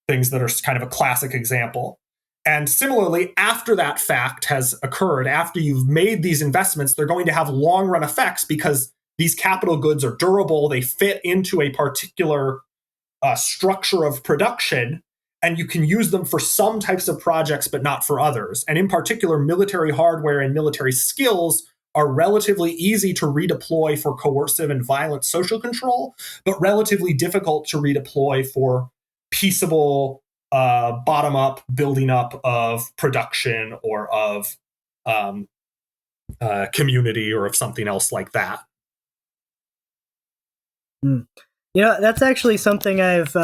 things that are kind of a classic example. And similarly, after that fact has occurred, after you've made these investments, they're going to have long run effects because these capital goods are durable. They fit into a particular structure of production, and you can use them for some types of projects, but not for others. And in particular, military hardware and military skills are relatively easy to redeploy for coercive and violent social control, but relatively difficult to redeploy for peaceable, bottom-up building up of production or of community or of something else like that. That's actually something I've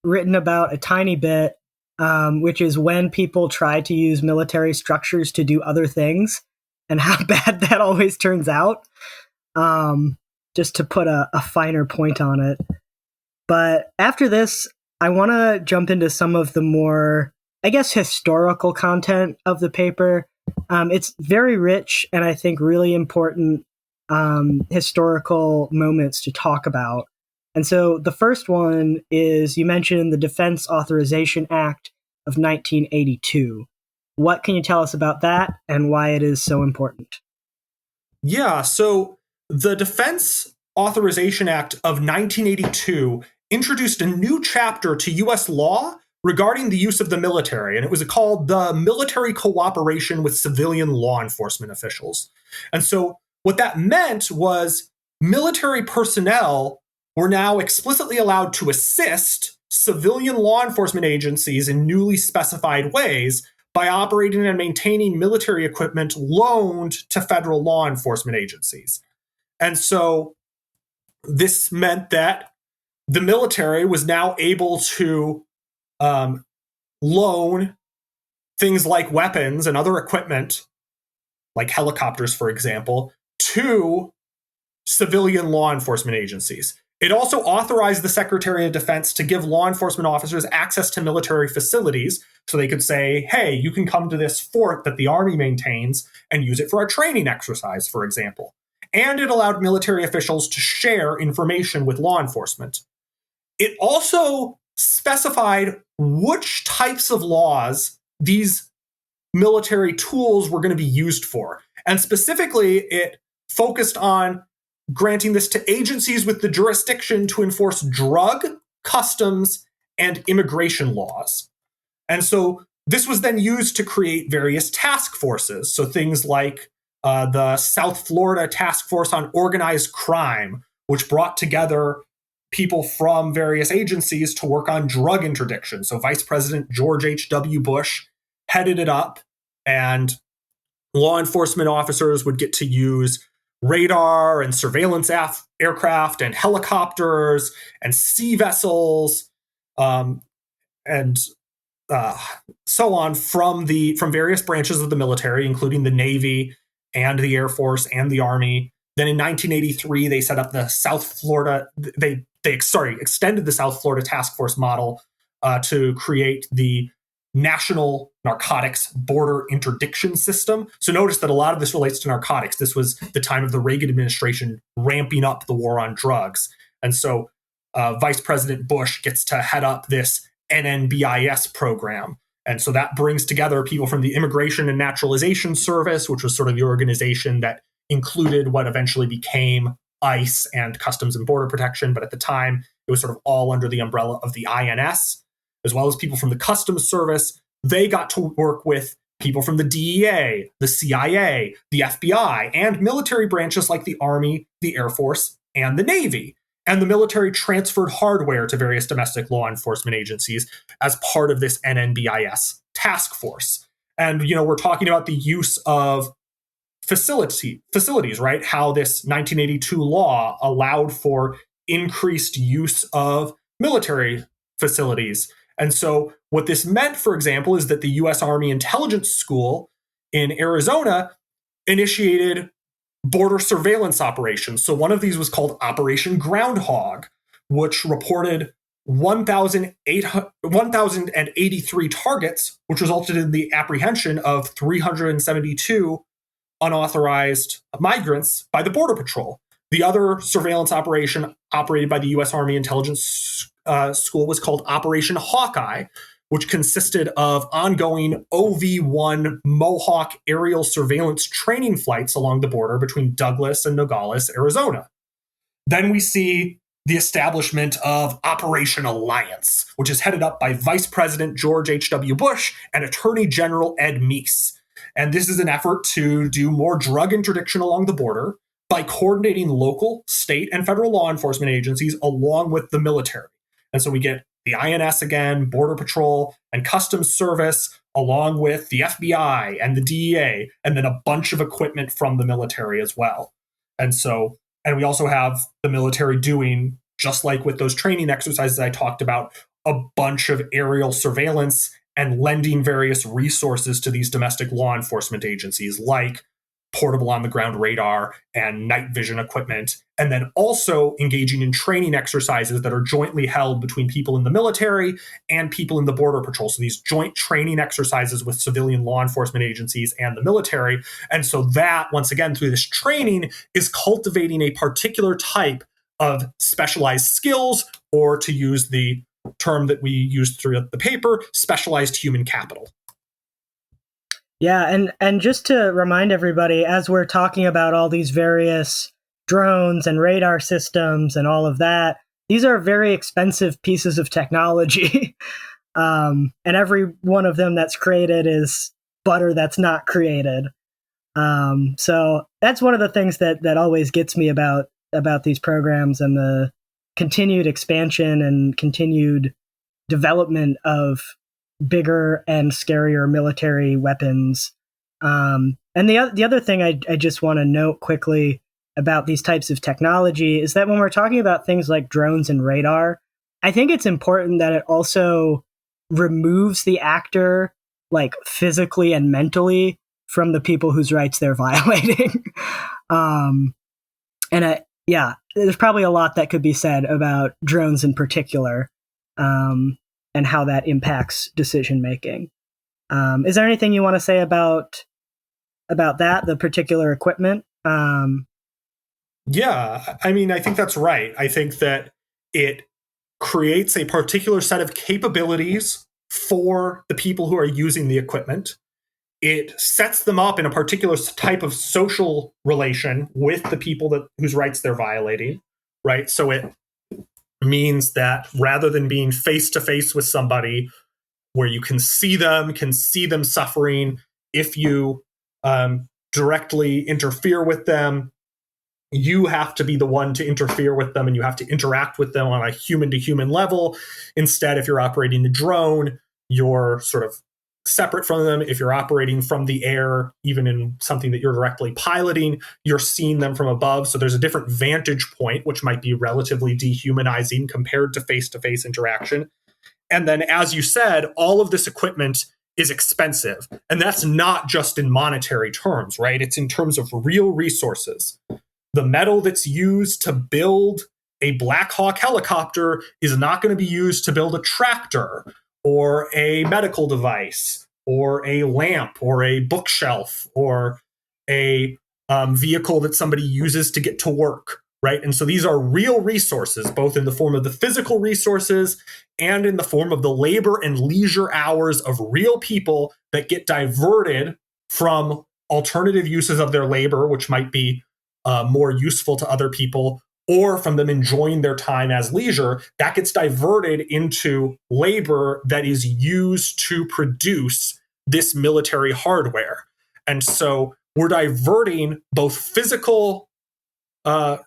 written about a tiny bit, which is when people try to use military structures to do other things and how bad that always turns out, just to put a finer point on it. But after this, I want to jump into some of the more, I guess, historical content of the paper. It's very rich and I think really important historical moments to talk about. And so the first one is, you mentioned the Defense Authorization Act of 1982. What can you tell us about that and why it is so important? Yeah, so the Defense Authorization Act of 1982 introduced a new chapter to U.S. law regarding the use of the military, and it was called the Military Cooperation with Civilian Law Enforcement Officials. And so what that meant was military personnel were now explicitly allowed to assist civilian law enforcement agencies in newly specified ways by operating and maintaining military equipment loaned to federal law enforcement agencies. And so this meant that the military was now able to loan things like weapons and other equipment, like helicopters, for example, to civilian law enforcement agencies. It also authorized the Secretary of Defense to give law enforcement officers access to military facilities so they could say, hey, you can come to this fort that the Army maintains and use it for a training exercise, for example. And it allowed military officials to share information with law enforcement. It also specified which types of laws these military tools were going to be used for. And specifically, it focused on granting this to agencies with the jurisdiction to enforce drug, customs, and immigration laws. And so this was then used to create various task forces. So things like the South Florida Task Force on Organized Crime, which brought together people from various agencies to work on drug interdiction. So Vice President George H.W. Bush headed it up, and law enforcement officers would get to use radar and surveillance aircraft and helicopters and sea vessels and so on from various branches of the military, including the Navy and the Air Force and the Army. Then in 1983, they set up the South Florida. They extended the South Florida Task Force model to create the National Narcotics Border Interdiction System. So notice that a lot of this relates to narcotics. This was the time of the Reagan administration ramping up the war on drugs. And so Vice President Bush gets to head up this NNBIS program. And so that brings together people from the Immigration and Naturalization Service, which was sort of the organization that included what eventually became ICE and Customs and Border Protection. But at the time, it was sort of all under the umbrella of the INS, as well as people from the Customs Service. They got to work with people from the DEA, the CIA, the FBI, and military branches like the Army, the Air Force, and the Navy. And the military transferred hardware to various domestic law enforcement agencies as part of this NNBIS task force. And, we're talking about the use of facilities, right? How this 1982 law allowed for increased use of military facilities. And so what this meant, for example, is that the U.S. Army Intelligence School in Arizona initiated border surveillance operations. So one of these was called Operation Groundhog, which reported 1,083 targets, which resulted in the apprehension of 372 unauthorized migrants by the Border Patrol. The other surveillance operation operated by the U.S. Army Intelligence School was called Operation Hawkeye, which consisted of ongoing OV-1 Mohawk aerial surveillance training flights along the border between Douglas and Nogales, Arizona. Then we see the establishment of Operation Alliance, which is headed up by Vice President George H.W. Bush and Attorney General Ed Meese. And this is an effort to do more drug interdiction along the border by coordinating local, state, and federal law enforcement agencies along with the military. And so we get the INS again, Border Patrol, and Customs Service, along with the FBI and the DEA, and then a bunch of equipment from the military as well. And we also have the military doing, just like with those training exercises I talked about, a bunch of aerial surveillance and lending various resources to these domestic law enforcement agencies, like portable on-the-ground radar and night vision equipment, and then also engaging in training exercises that are jointly held between people in the military and people in the Border Patrol. So these joint training exercises with civilian law enforcement agencies and the military. And so that, once again, through this training, is cultivating a particular type of specialized skills, or to use the term that we used throughout the paper, specialized human capital. Yeah, and just to remind everybody, as we're talking about all these various drones and radar systems and all of that. These are very expensive pieces of technology. And every one of them that's created is butter that's not created. So that's one of the things that always gets me about these programs and the continued expansion and continued development of bigger and scarier military weapons. And the other thing I just want to note quickly about these types of technology is that when we're talking about things like drones and radar, I think it's important that it also removes the actor, like physically and mentally, from the people whose rights they're violating. There's probably a lot that could be said about drones in particular, and how that impacts decision making. Is there anything you want to say about that, the particular equipment? Yeah, I mean, I think that's right. I think that it creates a particular set of capabilities for the people who are using the equipment. It sets them up in a particular type of social relation with the people whose rights they're violating, right? So it means that rather than being face-to-face with somebody where you can see them suffering, if you directly interfere with them, you have to be the one to interfere with them and you have to interact with them on a human-to-human level. Instead, if you're operating a drone, you're sort of separate from them. If you're operating from the air, even in something that you're directly piloting, you're seeing them from above. So there's a different vantage point, which might be relatively dehumanizing compared to face-to-face interaction. And then, as you said, all of this equipment is expensive. And that's not just in monetary terms, right? It's in terms of real resources. The metal that's used to build a Black Hawk helicopter is not going to be used to build a tractor or a medical device or a lamp or a bookshelf or a vehicle that somebody uses to get to work, right? And so these are real resources, both in the form of the physical resources and in the form of the labor and leisure hours of real people that get diverted from alternative uses of their labor, which might be more useful to other people, or from them enjoying their time as leisure, that gets diverted into labor that is used to produce this military hardware. And so we're diverting both physical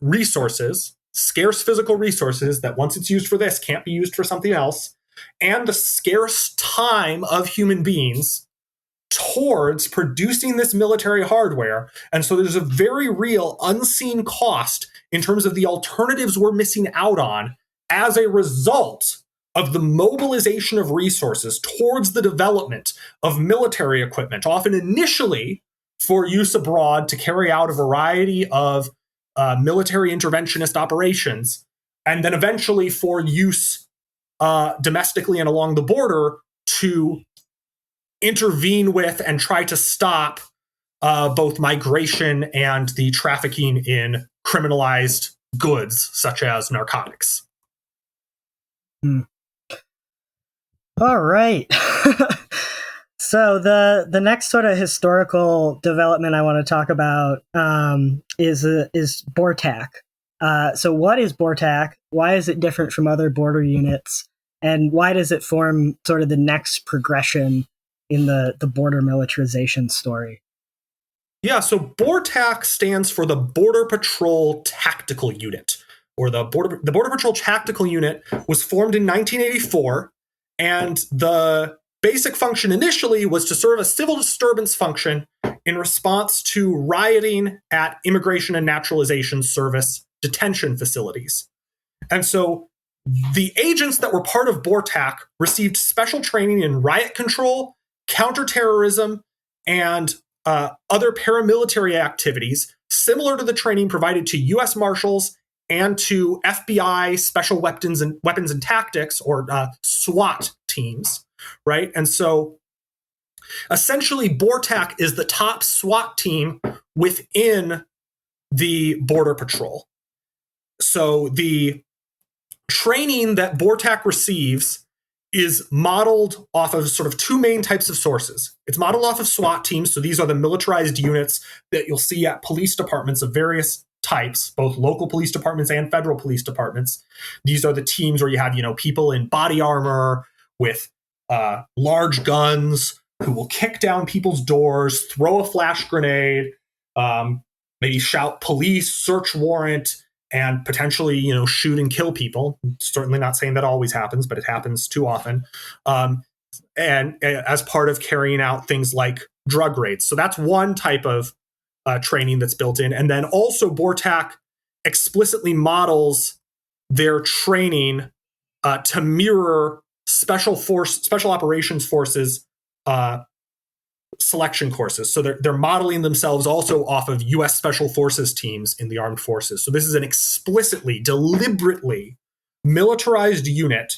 resources, scarce physical resources that once it's used for this can't be used for something else, and the scarce time of human beings towards producing this military hardware. And so there's a very real unseen cost in terms of the alternatives we're missing out on as a result of the mobilization of resources towards the development of military equipment, often initially for use abroad to carry out a variety of military interventionist operations, and then eventually for use domestically and along the border to intervene with and try to stop both migration and the trafficking in criminalized goods, such as narcotics. All right. So the next sort of historical development I want to talk about is BORTAC. So what is BORTAC? Why is it different from other border units? And why does it form sort of the next progression in the border militarization story? Yeah, so BORTAC stands for the Border Patrol Tactical Unit, or the Border Patrol Tactical Unit was formed in 1984, and the basic function initially was to serve a civil disturbance function in response to rioting at Immigration and Naturalization Service detention facilities. And so the agents that were part of BORTAC received special training in riot control, counterterrorism, and other paramilitary activities, similar to the training provided to U.S. Marshals and to FBI Special Weapons and Tactics, or SWAT teams, right? And so essentially BORTAC is the top SWAT team within the Border Patrol. So the training that BORTAC receives is modeled off of sort of two main types of sources. It's modeled off of SWAT teams. So these are the militarized units that you'll see at police departments of various types, both local police departments and federal police departments. These are the teams where you have, people in body armor with large guns who will kick down people's doors, throw a flash grenade, maybe shout police, search warrant, and potentially, shoot and kill people. Certainly not saying that always happens, but it happens too often. And as part of carrying out things like drug raids. So that's one type of training that's built in. And then also BORTAC explicitly models their training to mirror special operations forces selection courses. So they're modeling themselves also off of U.S. Special Forces teams in the armed forces. So this is an explicitly, deliberately militarized unit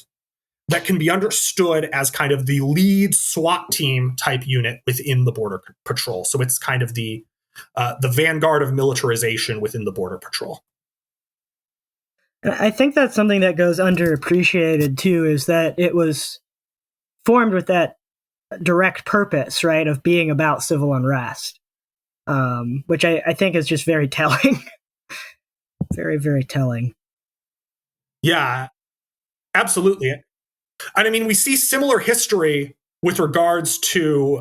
that can be understood as kind of the lead SWAT team type unit within the Border Patrol. So it's kind of the vanguard of militarization within the Border Patrol. I think that's something that goes underappreciated too, is that it was formed with that direct purpose, right, of being about civil unrest, which I think is just very telling. Very, very telling. Yeah, absolutely. And I mean, we see similar history with regards to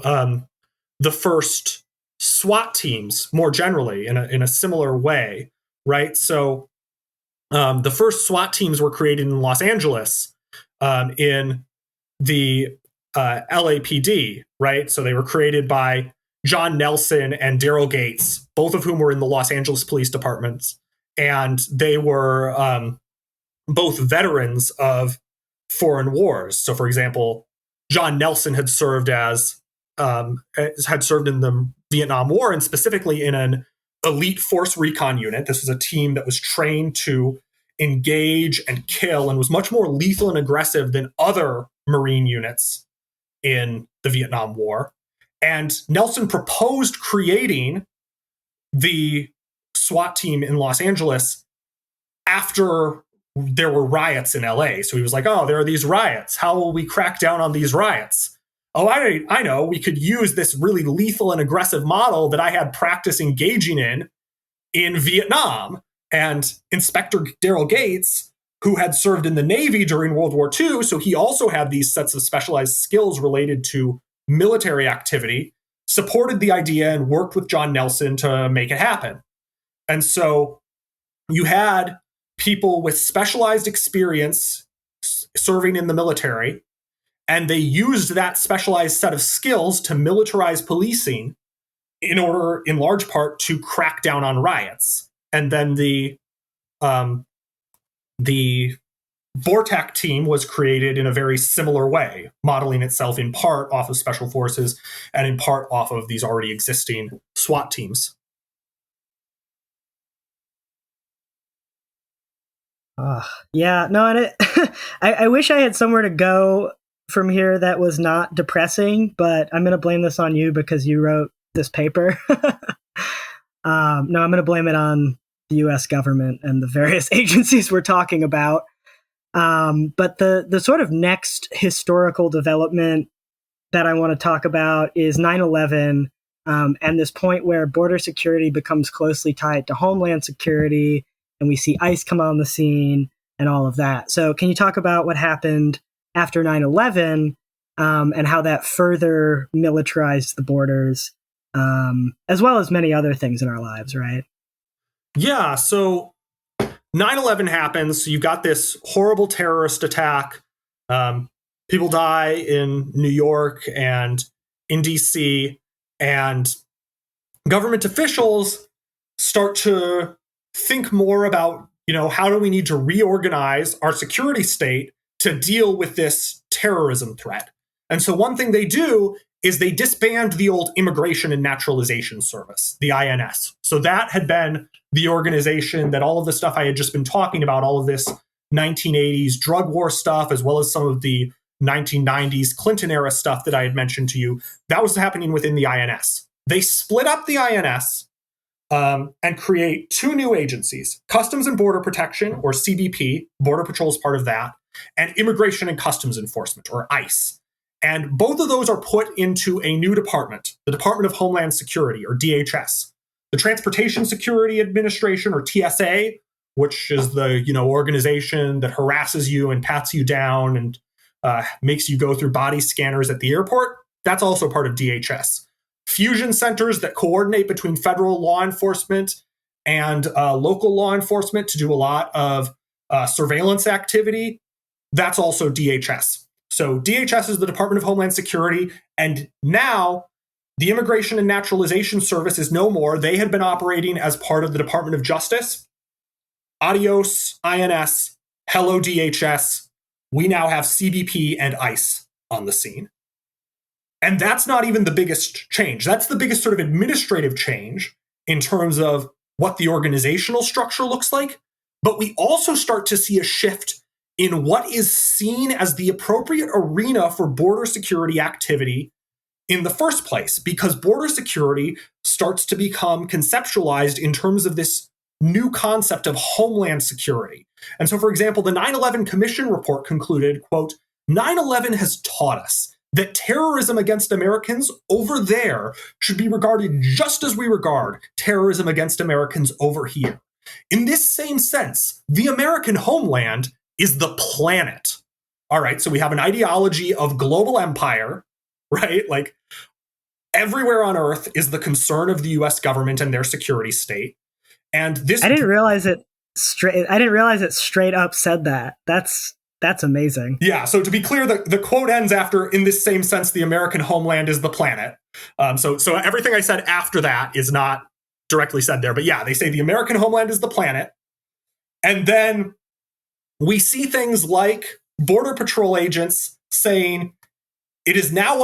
the first SWAT teams more generally in a similar way, right? So the first SWAT teams were created in Los Angeles in the LAPD, right? So they were created by John Nelson and Daryl Gates, both of whom were in the Los Angeles Police Departments. And they were both veterans of foreign wars. So, for example, John Nelson had served in the Vietnam War, and specifically in an elite force recon unit. This was a team that was trained to engage and kill and was much more lethal and aggressive than other Marine units in the Vietnam War. And Nelson proposed creating the SWAT team in Los Angeles after there were riots in LA. So he was like, oh, there are these riots. How will we crack down on these riots? Oh, I know. We could use this really lethal and aggressive model that I had practice engaging in Vietnam. And Inspector Daryl Gates, who had served in the Navy during World War II, so he also had these sets of specialized skills related to military activity, supported the idea and worked with John Nelson to make it happen. And so you had people with specialized experience serving in the military, and they used that specialized set of skills to militarize policing in order, in large part, to crack down on riots. And then the BORTAC team was created in a very similar way, modeling itself in part off of special forces and in part off of these already existing SWAT teams. Yeah, no, and I wish I had somewhere to go from here that was not depressing, but I'm going to blame this on you because you wrote this paper. No, I'm going to blame it on the U.S. government and the various agencies we're talking about. But the sort of next historical development that I want to talk about is 9/11, and this point where border security becomes closely tied to homeland security, and we see ICE come on the scene and all of that. So can you talk about what happened after 9/11 and how that further militarized the borders, as well as many other things in our lives, right? Yeah, so 9/11 happens. So you've got this horrible terrorist attack. People die in New York and in DC, and government officials start to think more about, how do we need to reorganize our security state to deal with this terrorism threat? And so one thing they do is they disband the old Immigration and Naturalization Service, the INS. So that had been the organization that all of the stuff I had just been talking about, all of this 1980s drug war stuff, as well as some of the 1990s Clinton era stuff that I had mentioned to you, that was happening within the INS. They split up the INS and create two new agencies, Customs and Border Protection, or CBP, Border Patrol is part of that, and Immigration and Customs Enforcement, or ICE. And both of those are put into a new department, the Department of Homeland Security, or DHS. the Transportation Security Administration, or TSA, which is the organization that harasses you and pats you down and makes you go through body scanners at the airport. That's also part of DHS. Fusion centers that coordinate between federal law enforcement and local law enforcement to do a lot of surveillance activity. That's also DHS. So DHS is the Department of Homeland Security, and now the Immigration and Naturalization Service is no more. They had been operating as part of the Department of Justice. Adios, INS. Hello, DHS. We now have CBP and ICE on the scene. And that's not even the biggest change. That's the biggest sort of administrative change in terms of what the organizational structure looks like. But we also start to see a shift in what is seen as the appropriate arena for border security activity in the first place, because border security starts to become conceptualized in terms of this new concept of homeland security. And so, for example, the 9/11 Commission report concluded, quote, 9/11 has taught us that terrorism against Americans over there should be regarded just as we regard terrorism against Americans over here. In this same sense, the American homeland is the planet. All right, so we have an ideology of global empire, right? Like everywhere on Earth is the concern of the US government and their security state. And this I didn't realize it straight up said that. That's amazing. Yeah, so to be clear, the quote ends after, in this same sense, the American homeland is the planet. So everything I said after that is not directly said there. But yeah, they say the American homeland is the planet. And then we see things like Border Patrol agents saying, it is now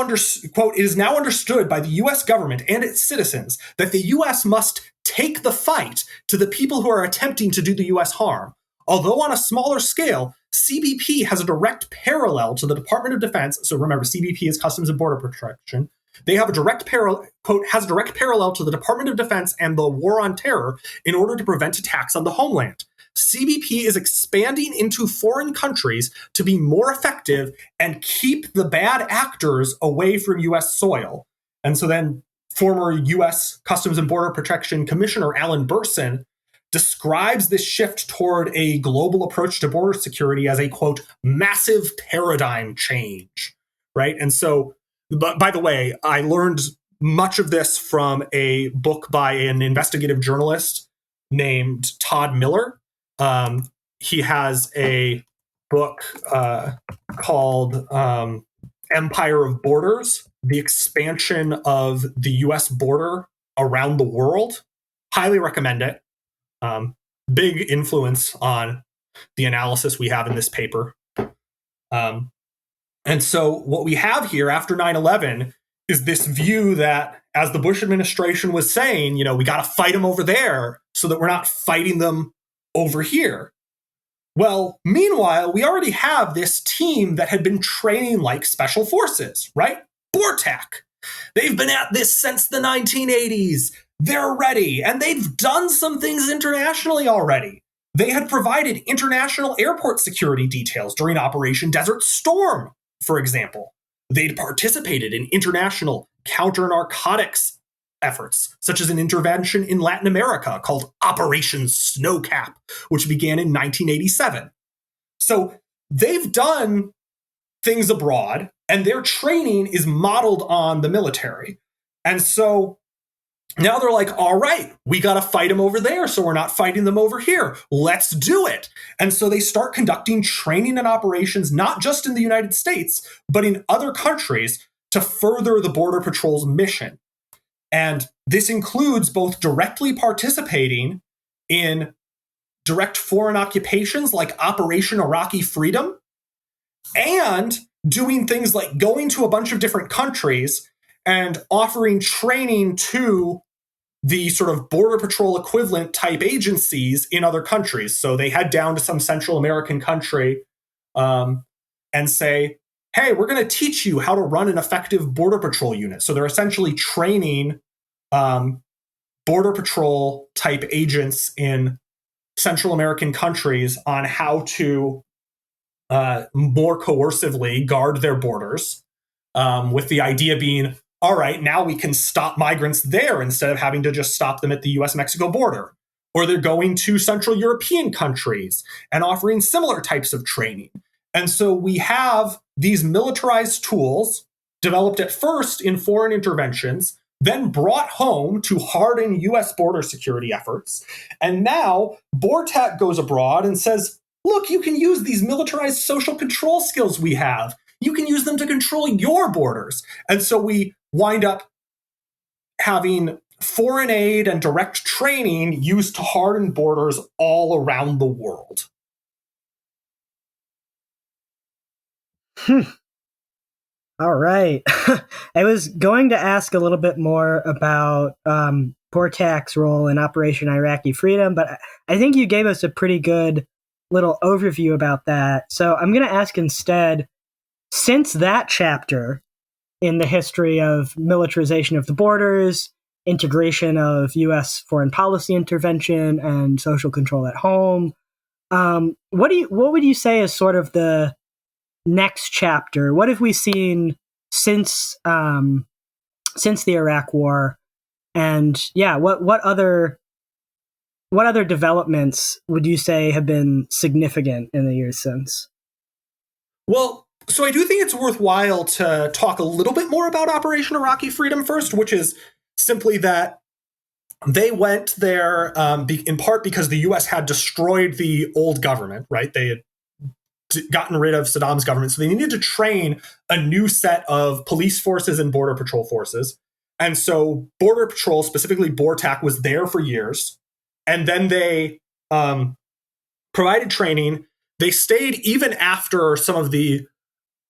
quote, it is now understood by the U.S. government and its citizens that the U.S. must take the fight to the people who are attempting to do the U.S. harm. Although on a smaller scale, CBP has a direct parallel to the Department of Defense. So remember, CBP is Customs and Border Protection. They have a direct parallel, quote, has a direct parallel to the Department of Defense and the war on terror in order to prevent attacks on the homeland. CBP is expanding into foreign countries to be more effective and keep the bad actors away from U.S. soil. And so then former U.S. Customs and Border Protection Commissioner Alan Burson describes this shift toward a global approach to border security as a, quote, massive paradigm change, right? And so, but by the way, I learned much of this from a book by an investigative journalist named Todd Miller. He has a book called Empire of Borders, the expansion of the U.S. border around the world. Highly recommend it. Big influence on the analysis we have in this paper. And so what we have here after 9/11 is this view that, as the Bush administration was saying, we got to fight them over there so that we're not fighting them over here. Well, meanwhile, we already have this team that had been training like special forces, right? BORTAC. They've been at this since the 1980s. They're ready, and they've done some things internationally already. They had provided international airport security details during Operation Desert Storm, for example. They'd participated in international counter-narcotics efforts, such as an intervention in Latin America called Operation Snowcap, which began in 1987. So they've done things abroad, and their training is modeled on the military. And so now they're like, all right, we got to fight them over there, so we're not fighting them over here. Let's do it. And so they start conducting training and operations, not just in the United States, but in other countries to further the Border Patrol's mission. And this includes both directly participating in direct foreign occupations like Operation Iraqi Freedom, and doing things like going to a bunch of different countries and offering training to the sort of Border Patrol equivalent type agencies in other countries. So they head down to some Central American country and say, hey, we're going to teach you how to run an effective Border Patrol unit. So they're essentially training Border Patrol type agents in Central American countries on how to more coercively guard their borders, with the idea being, all right, now we can stop migrants there instead of having to just stop them at the US-Mexico border. Or they're going to Central European countries and offering similar types of training. And so we have these militarized tools developed at first in foreign interventions, then brought home to harden US border security efforts. And now BORTAC goes abroad and says, look, you can use these militarized social control skills we have. You can use them to control your borders. And so we wind up having foreign aid and direct training used to harden borders all around the world. All right. I was going to ask a little bit more about BORTAC's role in Operation Iraqi Freedom, but I think you gave us a pretty good little overview about that. So I'm going to ask instead, since that chapter in the history of militarization of the borders, integration of U.S. foreign policy intervention, and social control at home, what would you say is sort of the next chapter? What have we seen since the Iraq War? And yeah, what other developments would you say have been significant in the years since? Well, so I do think it's worthwhile to talk a little bit more about Operation Iraqi Freedom first, which is simply that they went there in part because the U.S. had destroyed the old government, right? They had gotten rid of Saddam's government, so they needed to train a new set of police forces and border patrol forces. And so Border Patrol, specifically BORTAC, was there for years. And then they provided training. They stayed even after some of the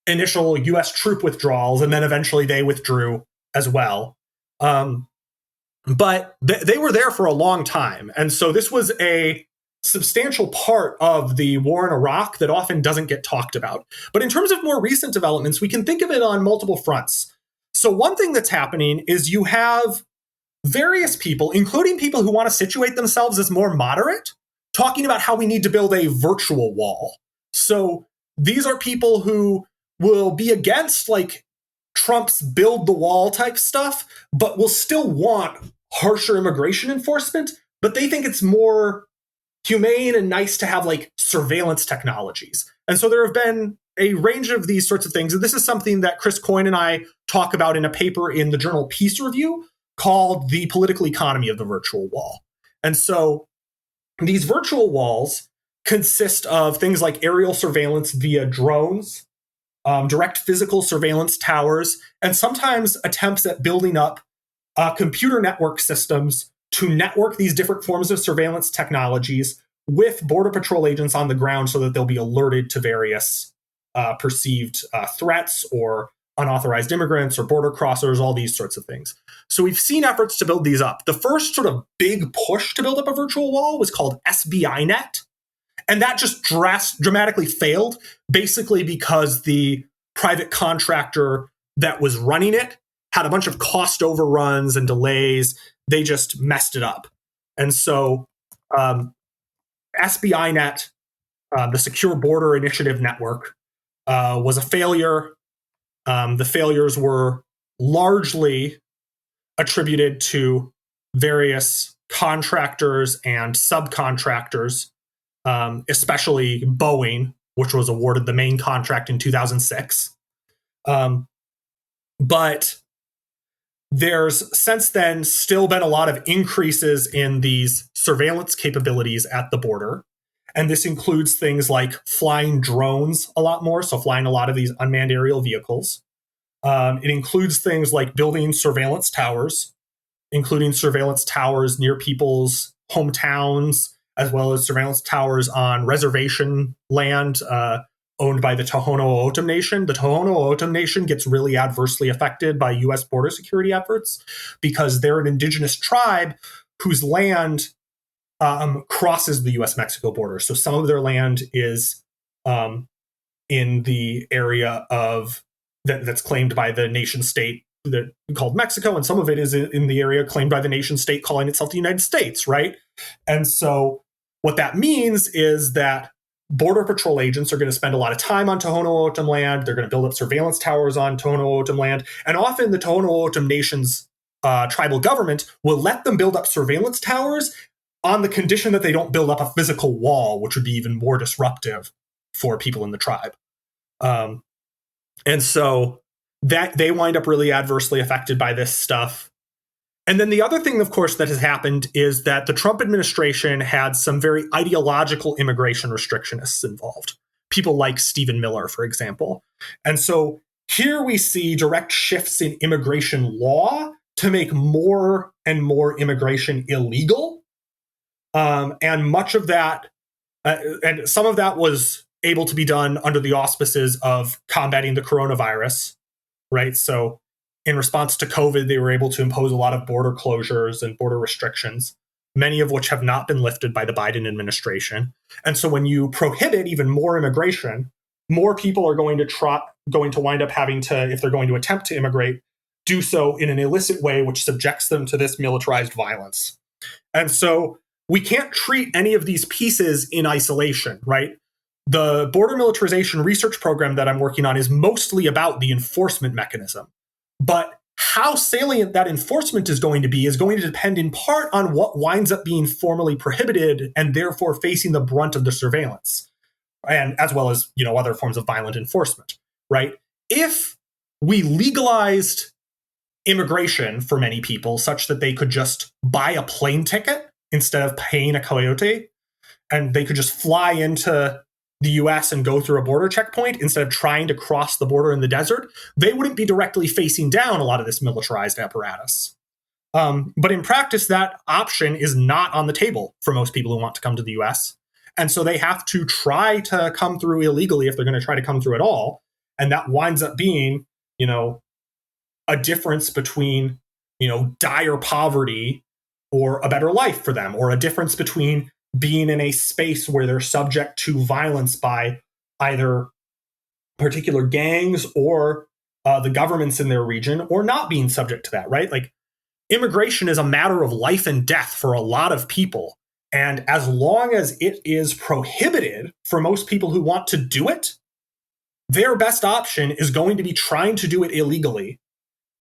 initial U.S. troop withdrawals, and then eventually they withdrew as well. But they were there for a long time. And so this was a substantial part of the war in Iraq that often doesn't get talked about. But in terms of more recent developments, we can think of it on multiple fronts. So one thing that's happening is you have various people, including people who want to situate themselves as more moderate, talking about how we need to build a virtual wall. So these are people who will be against like Trump's build the wall type stuff, but will still want harsher immigration enforcement. But they think it's more humane and nice to have like surveillance technologies. And so there have been a range of these sorts of things. And this is something that Chris Coyne and I talk about in a paper in the journal Peace Review called The Political Economy of the Virtual Wall. And so these virtual walls consist of things like aerial surveillance via drones, direct physical surveillance towers, and sometimes attempts at building up computer network systems to network these different forms of surveillance technologies with Border Patrol agents on the ground so that they'll be alerted to various perceived threats or unauthorized immigrants or border crossers, all these sorts of things. So we've seen efforts to build these up. The first sort of big push to build up a virtual wall was called SBInet. And that just dramatically failed, basically because the private contractor that was running it had a bunch of cost overruns and delays. They just messed it up. And so SBInet, the Secure Border Initiative Network, was a failure. The failures were largely attributed to various contractors and subcontractors, especially Boeing, which was awarded the main contract in 2006. But there's since then still been a lot of increases in these surveillance capabilities at the border. And this includes things like flying drones a lot more, so flying a lot of these unmanned aerial vehicles. It includes things like building surveillance towers, including surveillance towers near people's hometowns, as well as surveillance towers on reservation land owned by the Tohono O'odham Nation. The Tohono O'odham Nation gets really adversely affected by U.S. border security efforts because they're an indigenous tribe whose land crosses the U.S.-Mexico border. So some of their land is in the area of that's claimed by the nation state that called Mexico, and some of it is in the area claimed by the nation state calling itself the United States, right? And so what that means is that Border Patrol agents are going to spend a lot of time on Tohono O'odham land. They're going to build up surveillance towers on Tohono O'odham land. And often the Tohono O'odham nation's tribal government will let them build up surveillance towers on the condition that they don't build up a physical wall, which would be even more disruptive for people in the tribe. And so that they wind up really adversely affected by this stuff. And then the other thing, of course, that has happened is that the Trump administration had some very ideological immigration restrictionists involved. People like Stephen Miller, for example. And so here we see direct shifts in immigration law to make more and more immigration illegal. And much of that, and some of that was able to be done under the auspices of combating the coronavirus, right? So in response to COVID, they were able to impose a lot of border closures and border restrictions, many of which have not been lifted by the Biden administration. And so when you prohibit even more immigration, more people are going to wind up having to, if they're going to attempt to immigrate, do so in an illicit way, which subjects them to this militarized violence. And so we can't treat any of these pieces in isolation, right? The border militarization research program that I'm working on is mostly about the enforcement mechanism. But how salient that enforcement is going to depend in part on what winds up being formally prohibited and therefore facing the brunt of the surveillance, and as well as, other forms of violent enforcement, right? If we legalized immigration for many people such that they could just buy a plane ticket instead of paying a coyote, and they could just fly into the US and go through a border checkpoint instead of trying to cross the border in the desert, they wouldn't be directly facing down a lot of this militarized apparatus. But in practice, that option is not on the table for most people who want to come to the US. And so they have to try to come through illegally if they're going to try to come through at all. And that winds up being, a difference between, dire poverty or a better life for them, or a difference between being in a space where they're subject to violence by either particular gangs or the governments in their region, or not being subject to that, right? Like, immigration is a matter of life and death for a lot of people. And as long as it is prohibited for most people who want to do it, their best option is going to be trying to do it illegally.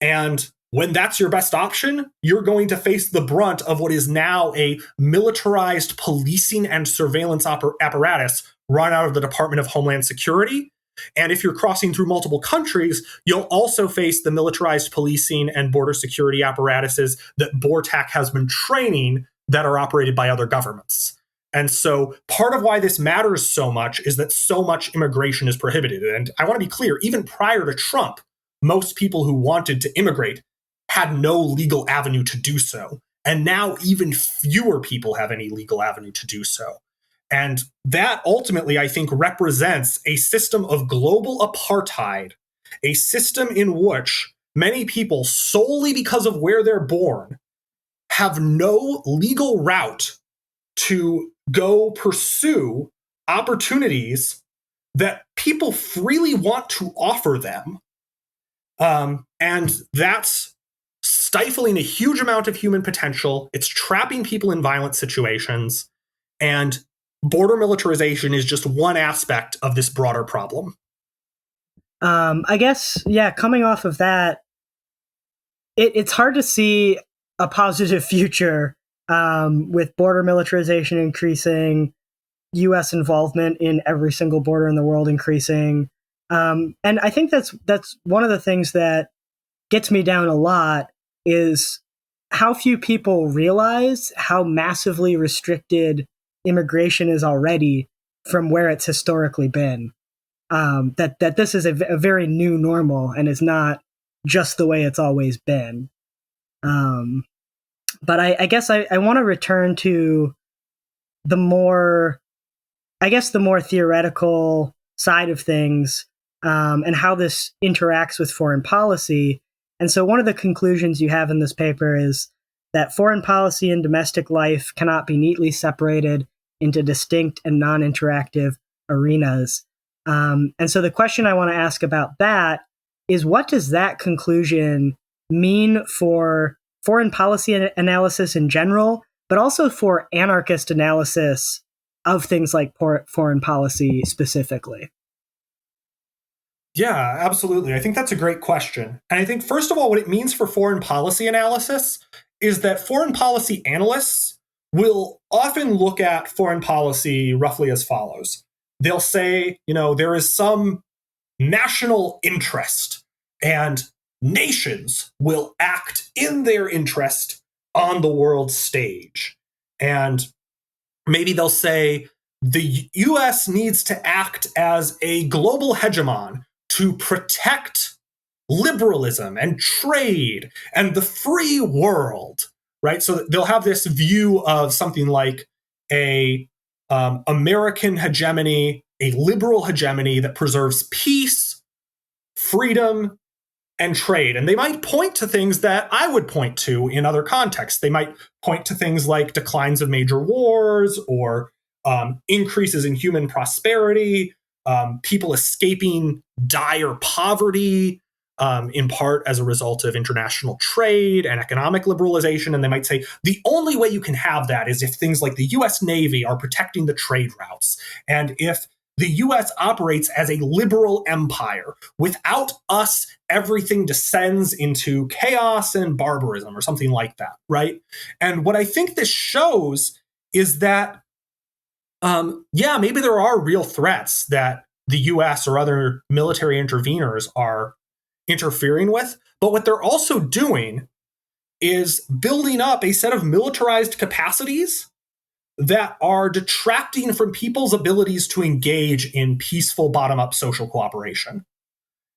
And when that's your best option, you're going to face the brunt of what is now a militarized policing and surveillance apparatus run out of the Department of Homeland Security. And if you're crossing through multiple countries, you'll also face the militarized policing and border security apparatuses that BORTAC has been training that are operated by other governments. And so part of why this matters so much is that so much immigration is prohibited. And I want to be clear, even prior to Trump, most people who wanted to immigrate had no legal avenue to do so. And now even fewer people have any legal avenue to do so. And that ultimately, I think, represents a system of global apartheid, a system in which many people, solely because of where they're born, have no legal route to go pursue opportunities that people freely want to offer them. And that's stifling a huge amount of human potential. It's trapping people in violent situations. And border militarization is just one aspect of this broader problem. I guess, coming off of that, it's hard to see a positive future with border militarization increasing, U.S. involvement in every single border in the world increasing. And I think that's one of the things that gets me down a lot is how few people realize how massively restricted immigration is already from where it's historically been. That this is a very new normal and is not just the way it's always been. But I guess I want to return to the more theoretical side of things, and how this interacts with foreign policy. And so one of the conclusions you have in this paper is that foreign policy and domestic life cannot be neatly separated into distinct and non-interactive arenas. And so the question I want to ask about that is, what does that conclusion mean for foreign policy analysis in general, but also for anarchist analysis of things like foreign policy specifically? Yeah, absolutely. I think that's a great question. And I think, first of all, what it means for foreign policy analysis is that foreign policy analysts will often look at foreign policy roughly as follows. They'll say, there is some national interest, and nations will act in their interest on the world stage. And maybe they'll say the US needs to act as a global hegemon to protect liberalism and trade and the free world, right? So they'll have this view of something like a American hegemony, a liberal hegemony that preserves peace, freedom, and trade. And they might point to things that I would point to in other contexts. They might point to things like declines of major wars or increases in human prosperity, people escaping dire poverty, in part as a result of international trade and economic liberalization. And they might say the only way you can have that is if things like the US Navy are protecting the trade routes, and if the US operates as a liberal empire. Without us, everything descends into chaos and barbarism or something like that, right? And what I think this shows is that, maybe there are real threats that the US or other military interveners are interfering with, but what they're also doing is building up a set of militarized capacities that are detracting from people's abilities to engage in peaceful bottom-up social cooperation.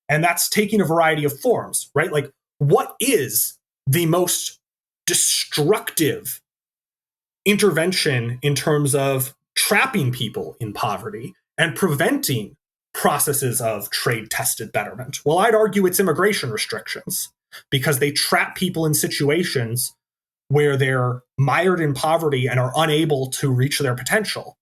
And that's taking a variety of forms, right? Like, what is the most destructive intervention in terms of trapping people in poverty and preventing processes of trade-tested betterment? Well, I'd argue it's immigration restrictions, because they trap people in situations where they're mired in poverty and are unable to reach their potential.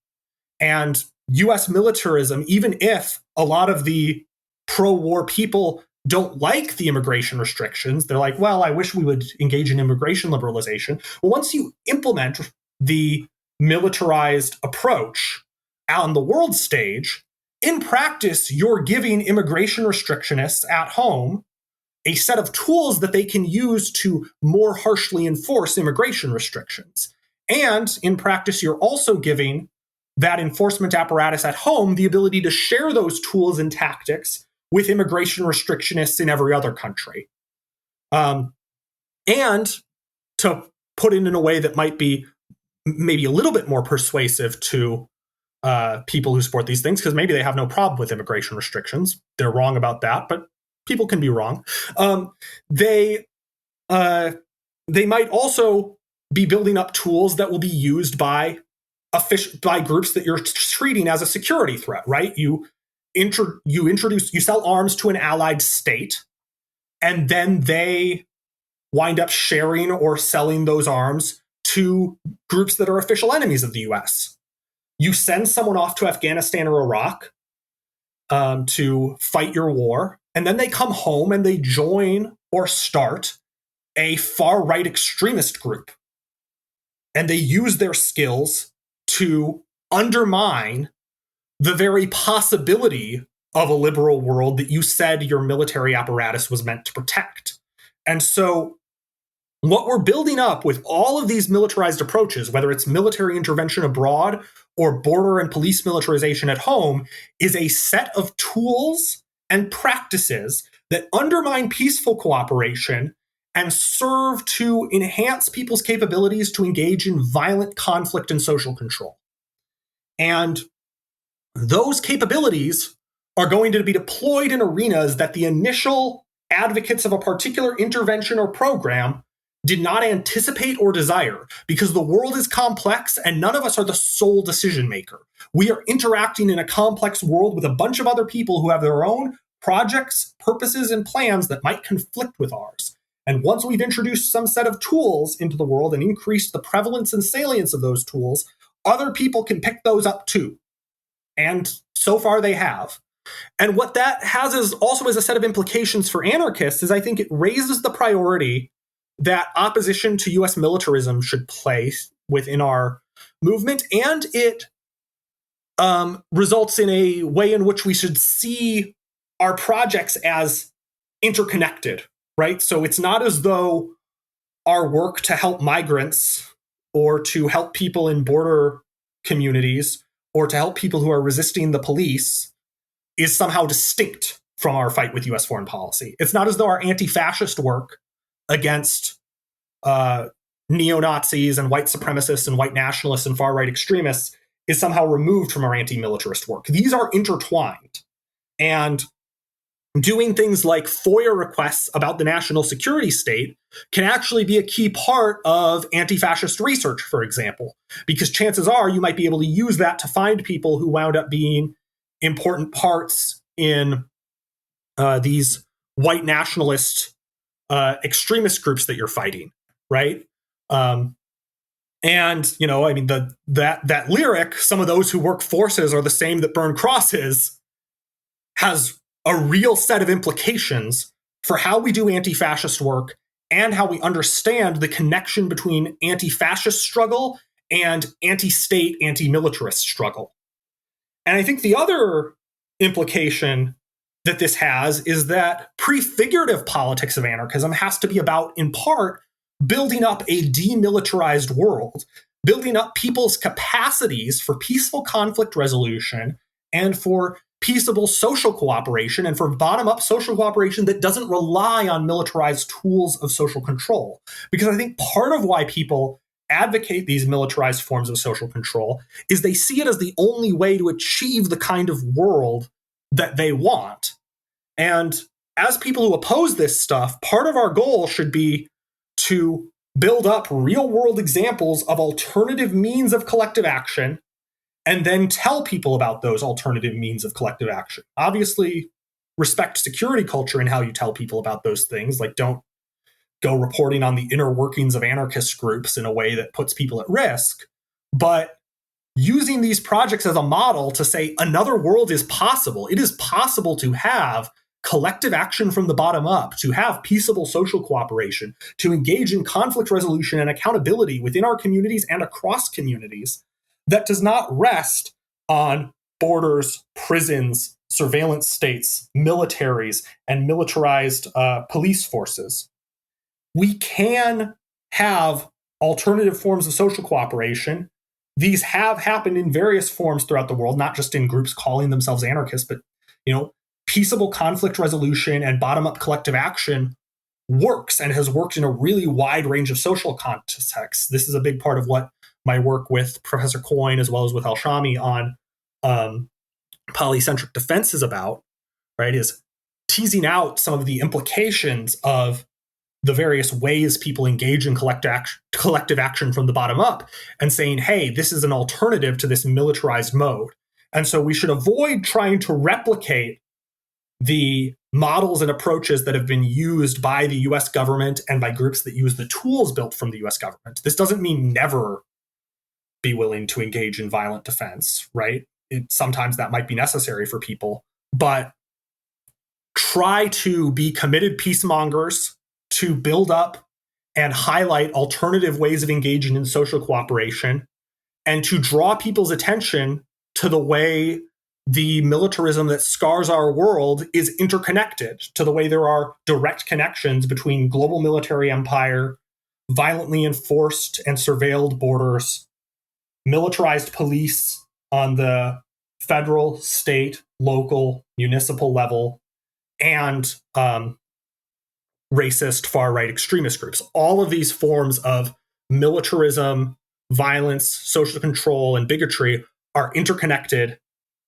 And US militarism, even if a lot of the pro-war people don't like the immigration restrictions, they're like, well, I wish we would engage in immigration liberalization. Well, once you implement the militarized approach on the world stage, in practice, you're giving immigration restrictionists at home a set of tools that they can use to more harshly enforce immigration restrictions. And in practice, you're also giving that enforcement apparatus at home the ability to share those tools and tactics with immigration restrictionists in every other country. And to put it in a way that might be maybe a little bit more persuasive to people who support these things, because maybe they have no problem with immigration restrictions. They're wrong about that, but people can be wrong. They might also be building up tools that will be used by groups that you're treating as a security threat, right? You sell arms to an allied state, and then they wind up sharing or selling those arms to groups that are official enemies of the US. You send someone off to Afghanistan or Iraq to fight your war, and then they come home and they join or start a far-right extremist group. And they use their skills to undermine the very possibility of a liberal world that you said your military apparatus was meant to protect. And so what we're building up with all of these militarized approaches, whether it's military intervention abroad or border and police militarization at home, is a set of tools and practices that undermine peaceful cooperation and serve to enhance people's capabilities to engage in violent conflict and social control. And those capabilities are going to be deployed in arenas that the initial advocates of a particular intervention or program did not anticipate or desire, because the world is complex and none of us are the sole decision maker. We are interacting in a complex world with a bunch of other people who have their own projects, purposes, and plans that might conflict with ours. And once we've introduced some set of tools into the world and increased the prevalence and salience of those tools, other people can pick those up too. And so far they have. And what that has is also as a set of implications for anarchists is I think it raises the priority that opposition to US militarism should place within our movement. And it results in a way in which we should see our projects as interconnected, right? So it's not as though our work to help migrants or to help people in border communities or to help people who are resisting the police is somehow distinct from our fight with US foreign policy. It's not as though our anti-fascist work against neo-Nazis and white supremacists and white nationalists and far-right extremists is somehow removed from our anti-militarist work. These are intertwined. And doing things like FOIA requests about the national security state can actually be a key part of anti-fascist research, for example, because chances are you might be able to use that to find people who wound up being important parts in these white nationalist extremist groups that you're fighting, right? And, you know, I mean, that lyric, some of those who work forces are the same that burn crosses, has a real set of implications for how we do anti-fascist work and how we understand the connection between anti-fascist struggle and anti-state, anti-militarist struggle. And I think the other implication that this has is that prefigurative politics of anarchism has to be about, in part, building up a demilitarized world, building up people's capacities for peaceful conflict resolution and for peaceable social cooperation and for bottom-up social cooperation that doesn't rely on militarized tools of social control. Because I think part of why people advocate these militarized forms of social control is they see it as the only way to achieve the kind of world that they want. And as people who oppose this stuff, part of our goal should be to build up real-world examples of alternative means of collective action and then tell people about those alternative means of collective action. Obviously, respect security culture in how you tell people about those things. Like, don't go reporting on the inner workings of anarchist groups in a way that puts people at risk. But using these projects as a model to say another world is possible. It is possible to have collective action from the bottom up, to have peaceable social cooperation, to engage in conflict resolution and accountability within our communities and across communities that does not rest on borders, prisons, surveillance states, militaries, and militarized police forces. We can have alternative forms of social cooperation. These have happened in various forms throughout the world, not just in groups calling themselves anarchists, but, you know, peaceable conflict resolution and bottom-up collective action works and has worked in a really wide range of social contexts. This is a big part of what my work with Professor Coyne, as well as with Al-Shami on polycentric defense is about, right, is teasing out some of the implications of the various ways people engage in collective action from the bottom up and saying, hey, this is an alternative to this militarized mode. And so we should avoid trying to replicate the models and approaches that have been used by the US government and by groups that use the tools built from the US government. This doesn't mean never be willing to engage in violent defense, right? Sometimes that might be necessary for people, but try to be committed peacemongers to build up and highlight alternative ways of engaging in social cooperation and to draw people's attention to the way the militarism that scars our world is interconnected, to the way there are direct connections between global military empire, violently enforced and surveilled borders, militarized police on the federal, state, local, municipal level, and racist far-right extremist groups. All of these forms of militarism, violence, social control, and bigotry are interconnected,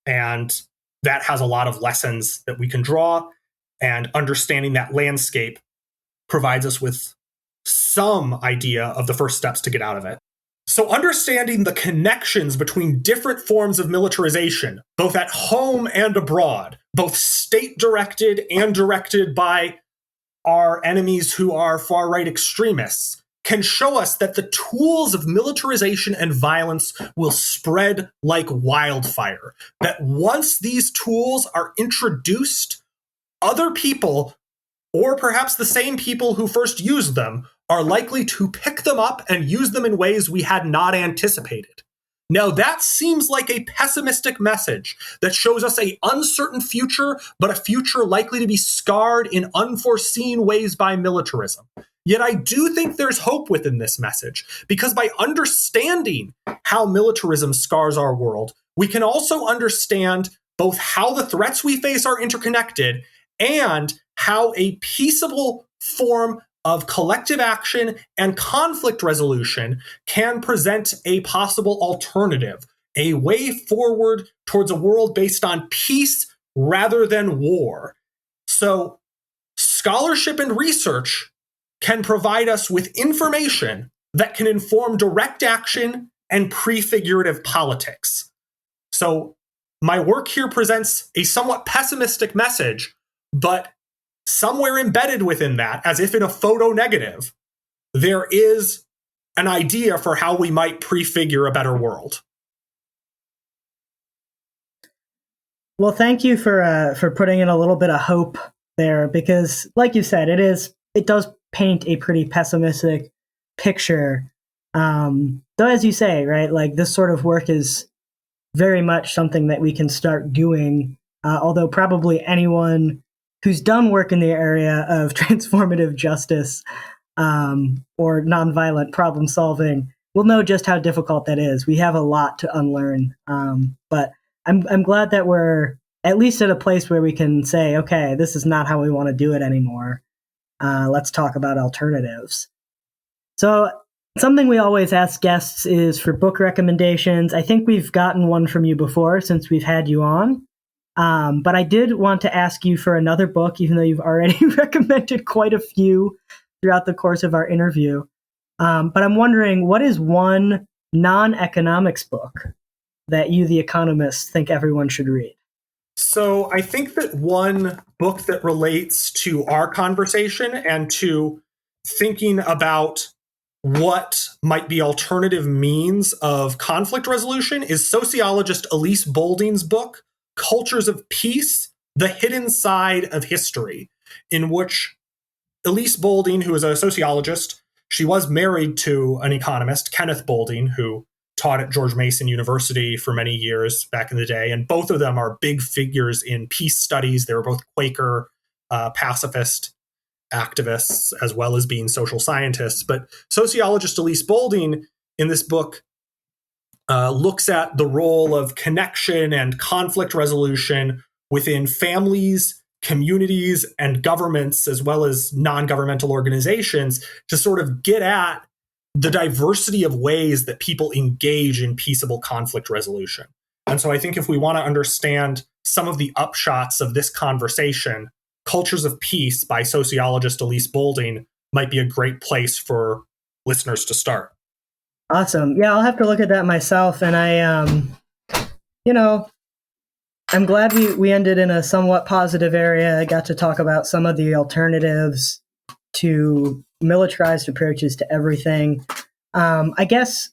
and that has a lot of lessons that we can draw, and understanding that landscape provides us with some idea of the first steps to get out of it. So understanding the connections between different forms of militarization, both at home and abroad, both state-directed and directed by our enemies who are far-right extremists, can show us that the tools of militarization and violence will spread like wildfire. That once these tools are introduced, other people, or perhaps the same people who first used them, are likely to pick them up and use them in ways we had not anticipated. Now, that seems like a pessimistic message that shows us an uncertain future, but a future likely to be scarred in unforeseen ways by militarism. Yet I do think there's hope within this message, because by understanding how militarism scars our world, we can also understand both how the threats we face are interconnected and how a peaceable form of collective action and conflict resolution can present a possible alternative, a way forward towards a world based on peace rather than war. So, scholarship and research can provide us with information that can inform direct action and prefigurative politics. So, my work here presents a somewhat pessimistic message, but somewhere embedded within that, as if in a photo negative, there is an idea for how we might prefigure a better world. Well, thank you for putting in a little bit of hope there, because, like you said, it does paint a pretty pessimistic picture. Though, as you say, right, like this sort of work is very much something that we can start doing. Although probably anyone who's done work in the area of transformative justice or nonviolent problem solving will know just how difficult that is. We have a lot to unlearn. But I'm glad that we're at least at a place where we can say, okay, this is not how we want to do it anymore. Let's talk about alternatives. So something we always ask guests is for book recommendations. I think we've gotten one from you before since we've had you on. But I did want to ask you for another book, even though you've already recommended quite a few throughout the course of our interview. But I'm wondering, what is one non-economics book that you, the economist, think everyone should read? So I think that one book that relates to our conversation and to thinking about what might be alternative means of conflict resolution is sociologist Elise Boulding's book, Cultures of Peace, The Hidden Side of History, in which Elise Boulding, who is a sociologist, she was married to an economist, Kenneth Boulding, who taught at George Mason University for many years back in the day. And both of them are big figures in peace studies. They were both Quaker, pacifist activists, as well as being social scientists. But sociologist Elise Boulding in this book looks at the role of connection and conflict resolution within families, communities, and governments, as well as non-governmental organizations, to sort of get at the diversity of ways that people engage in peaceable conflict resolution. And so I think if we want to understand some of the upshots of this conversation, Cultures of Peace by sociologist Elise Boulding might be a great place for listeners to start. Awesome. Yeah, I'll have to look at that myself. And I'm glad we ended in a somewhat positive area. I got to talk about some of the alternatives to militarized approaches to everything. I guess,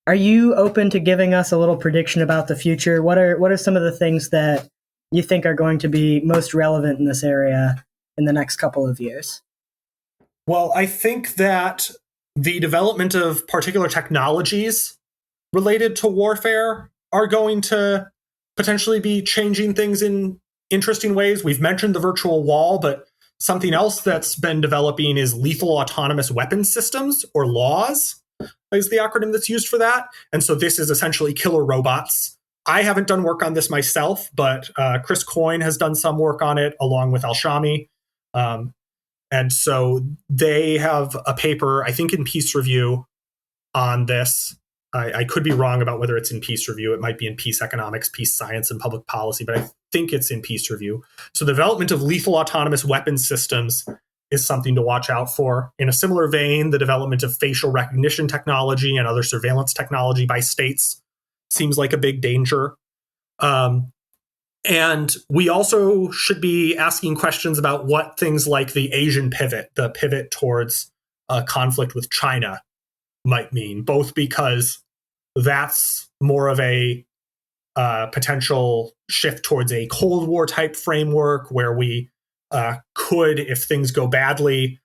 are you open to giving us a little prediction about the future? What are some of the things that you think are going to be most relevant in this area in the next couple of years? Well, I think that the development of particular technologies related to warfare are going to potentially be changing things in interesting ways. We've mentioned the virtual wall, but something else that's been developing is lethal autonomous weapons systems, or LAWS is the acronym that's used for that. And so this is essentially killer robots. I haven't done work on this myself, but Chris Coyne has done some work on it along with Al-Shami. And so they have a paper, I think in Peace Review, on this. I could be wrong about whether it's in Peace Review. It might be in Peace Economics, Peace Science, and Public Policy, but I think it's in Peace Review. So the development of lethal autonomous weapons systems is something to watch out for. In a similar vein, the development of facial recognition technology and other surveillance technology by states seems like a big danger. And we also should be asking questions about what things like the Asian pivot, the pivot towards conflict with China, might mean, both because that's more of a potential shift towards a Cold War type framework where we could, if things go badly,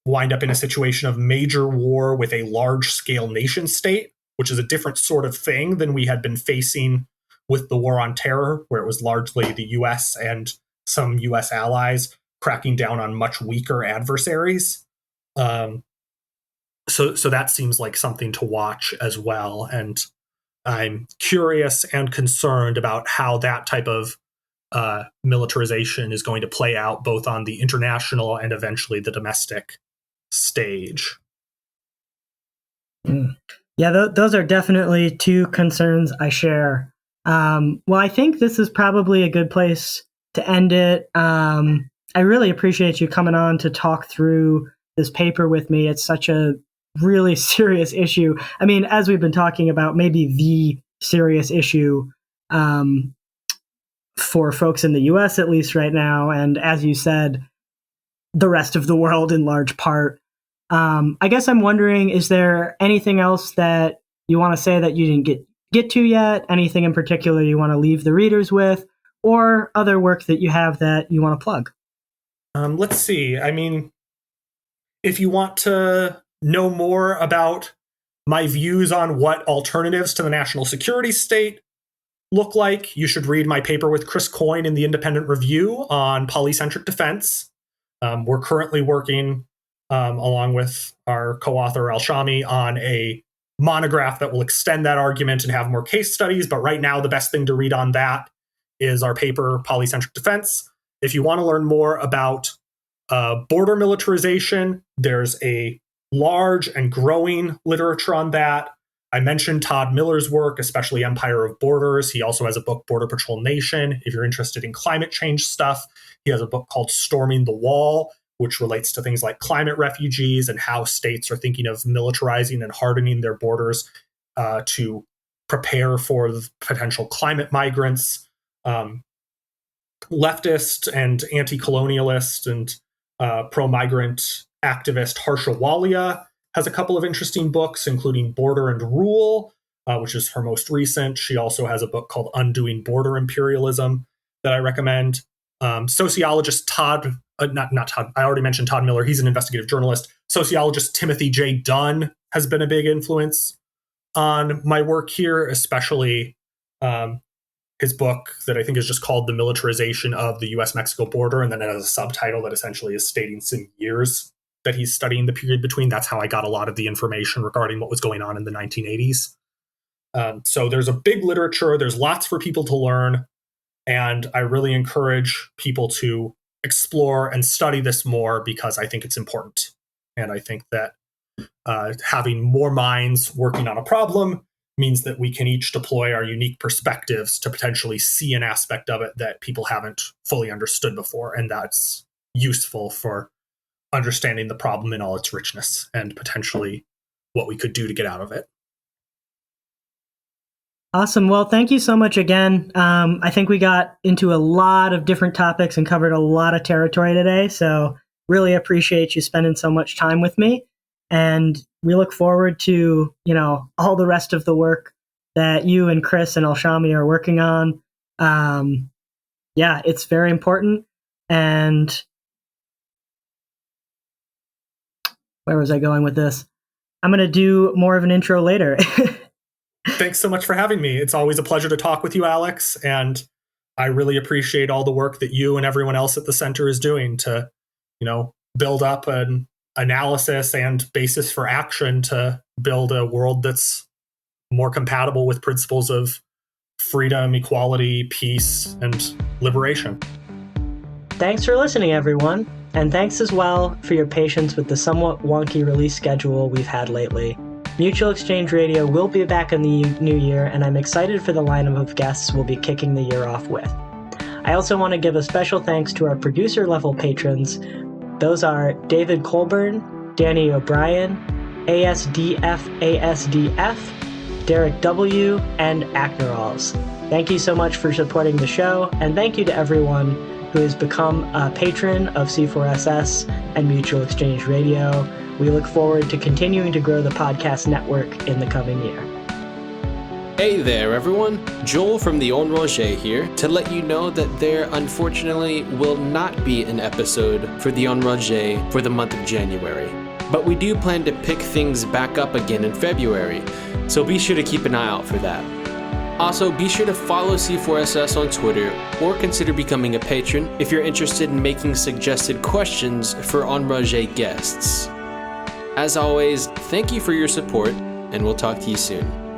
wind up in a situation of major war with a large scale nation state, which is a different sort of thing than we had been facing with the war on terror, where it was largely the US and some US allies cracking down on much weaker adversaries. So that seems like something to watch as well. And I'm curious and concerned about how that type of militarization is going to play out both on the international and eventually the domestic stage. Yeah, those are definitely two concerns I share. Well, I think this is probably a good place to end it. I really appreciate you coming on to talk through this paper with me. It's such a really serious issue. I mean, as we've been talking about, maybe the serious issue for folks in the US, at least right now, and as you said, the rest of the world in large part. I guess I'm wondering, is there anything else that you want to say that you didn't get to yet? Anything in particular you want to leave the readers with, or other work that you have that you want to plug? Let's see. I mean, if you want to know more about my views on what alternatives to the national security state look like, you should read my paper with Chris Coyne in the Independent Review on polycentric defense. We're currently working, along with our co-author Al-Shami, on a monograph that will extend that argument and have more case studies. But right now, the best thing to read on that is our paper, Polycentric Defense. If you want to learn more about border militarization, there's a large and growing literature on that. I mentioned Todd Miller's work, especially Empire of Borders. He also has a book, Border Patrol Nation. If you're interested in climate change stuff, he has a book called Storming the Wall, which relates to things like climate refugees and how states are thinking of militarizing and hardening their borders to prepare for the potential climate migrants. Leftist and anti-colonialist and pro-migrant activist Harsha Walia has a couple of interesting books, including Border and Rule, which is her most recent. She also has a book called Undoing Border Imperialism that I recommend. Sociologist Todd, not Todd, I already mentioned Todd Miller. He's an investigative journalist. Sociologist Timothy J. Dunn has been a big influence on my work here, especially his book that I think is just called The Militarization of the U.S.-Mexico Border, and then it has a subtitle that essentially is stating some years that he's studying the period between. That's how I got a lot of the information regarding what was going on in the 1980s. So there's a big literature. There's lots for people to learn. And I really encourage people to explore and study this more because I think it's important. And I think that having more minds working on a problem means that we can each deploy our unique perspectives to potentially see an aspect of it that people haven't fully understood before. And that's useful for understanding the problem in all its richness and potentially what we could do to get out of it. Awesome. Well, thank you so much again. I think we got into a lot of different topics and covered a lot of territory today. So really appreciate you spending so much time with me. And we look forward to, all the rest of the work that you and Chris and Al-Shami are working on. Yeah, it's very important. And where was I going with this? I'm going to do more of an intro later. Thanks so much for having me. It's always a pleasure to talk with you, Alex. And I really appreciate all the work that you and everyone else at the center is doing to, build up an analysis and basis for action to build a world that's more compatible with principles of freedom, equality, peace, and liberation. Thanks for listening, everyone. And thanks as well for your patience with the somewhat wonky release schedule we've had lately. Mutual Exchange Radio will be back in the new year, and I'm excited for the lineup of guests we'll be kicking the year off with. I also want to give a special thanks to our producer-level patrons. Those are David Colburn, Danny O'Brien, ASDF, Derek W., and Ackneralls. Thank you so much for supporting the show, and thank you to everyone who has become a patron of C4SS and Mutual Exchange Radio. We look forward to continuing to grow the podcast network in the coming year. Hey there, everyone. Joel from the Enragé here to let you know that there unfortunately will not be an episode for the Enragé for the month of January. But we do plan to pick things back up again in February. So be sure to keep an eye out for that. Also, be sure to follow C4SS on Twitter or consider becoming a patron if you're interested in making suggested questions for Enragé guests. As always, thank you for your support, and we'll talk to you soon.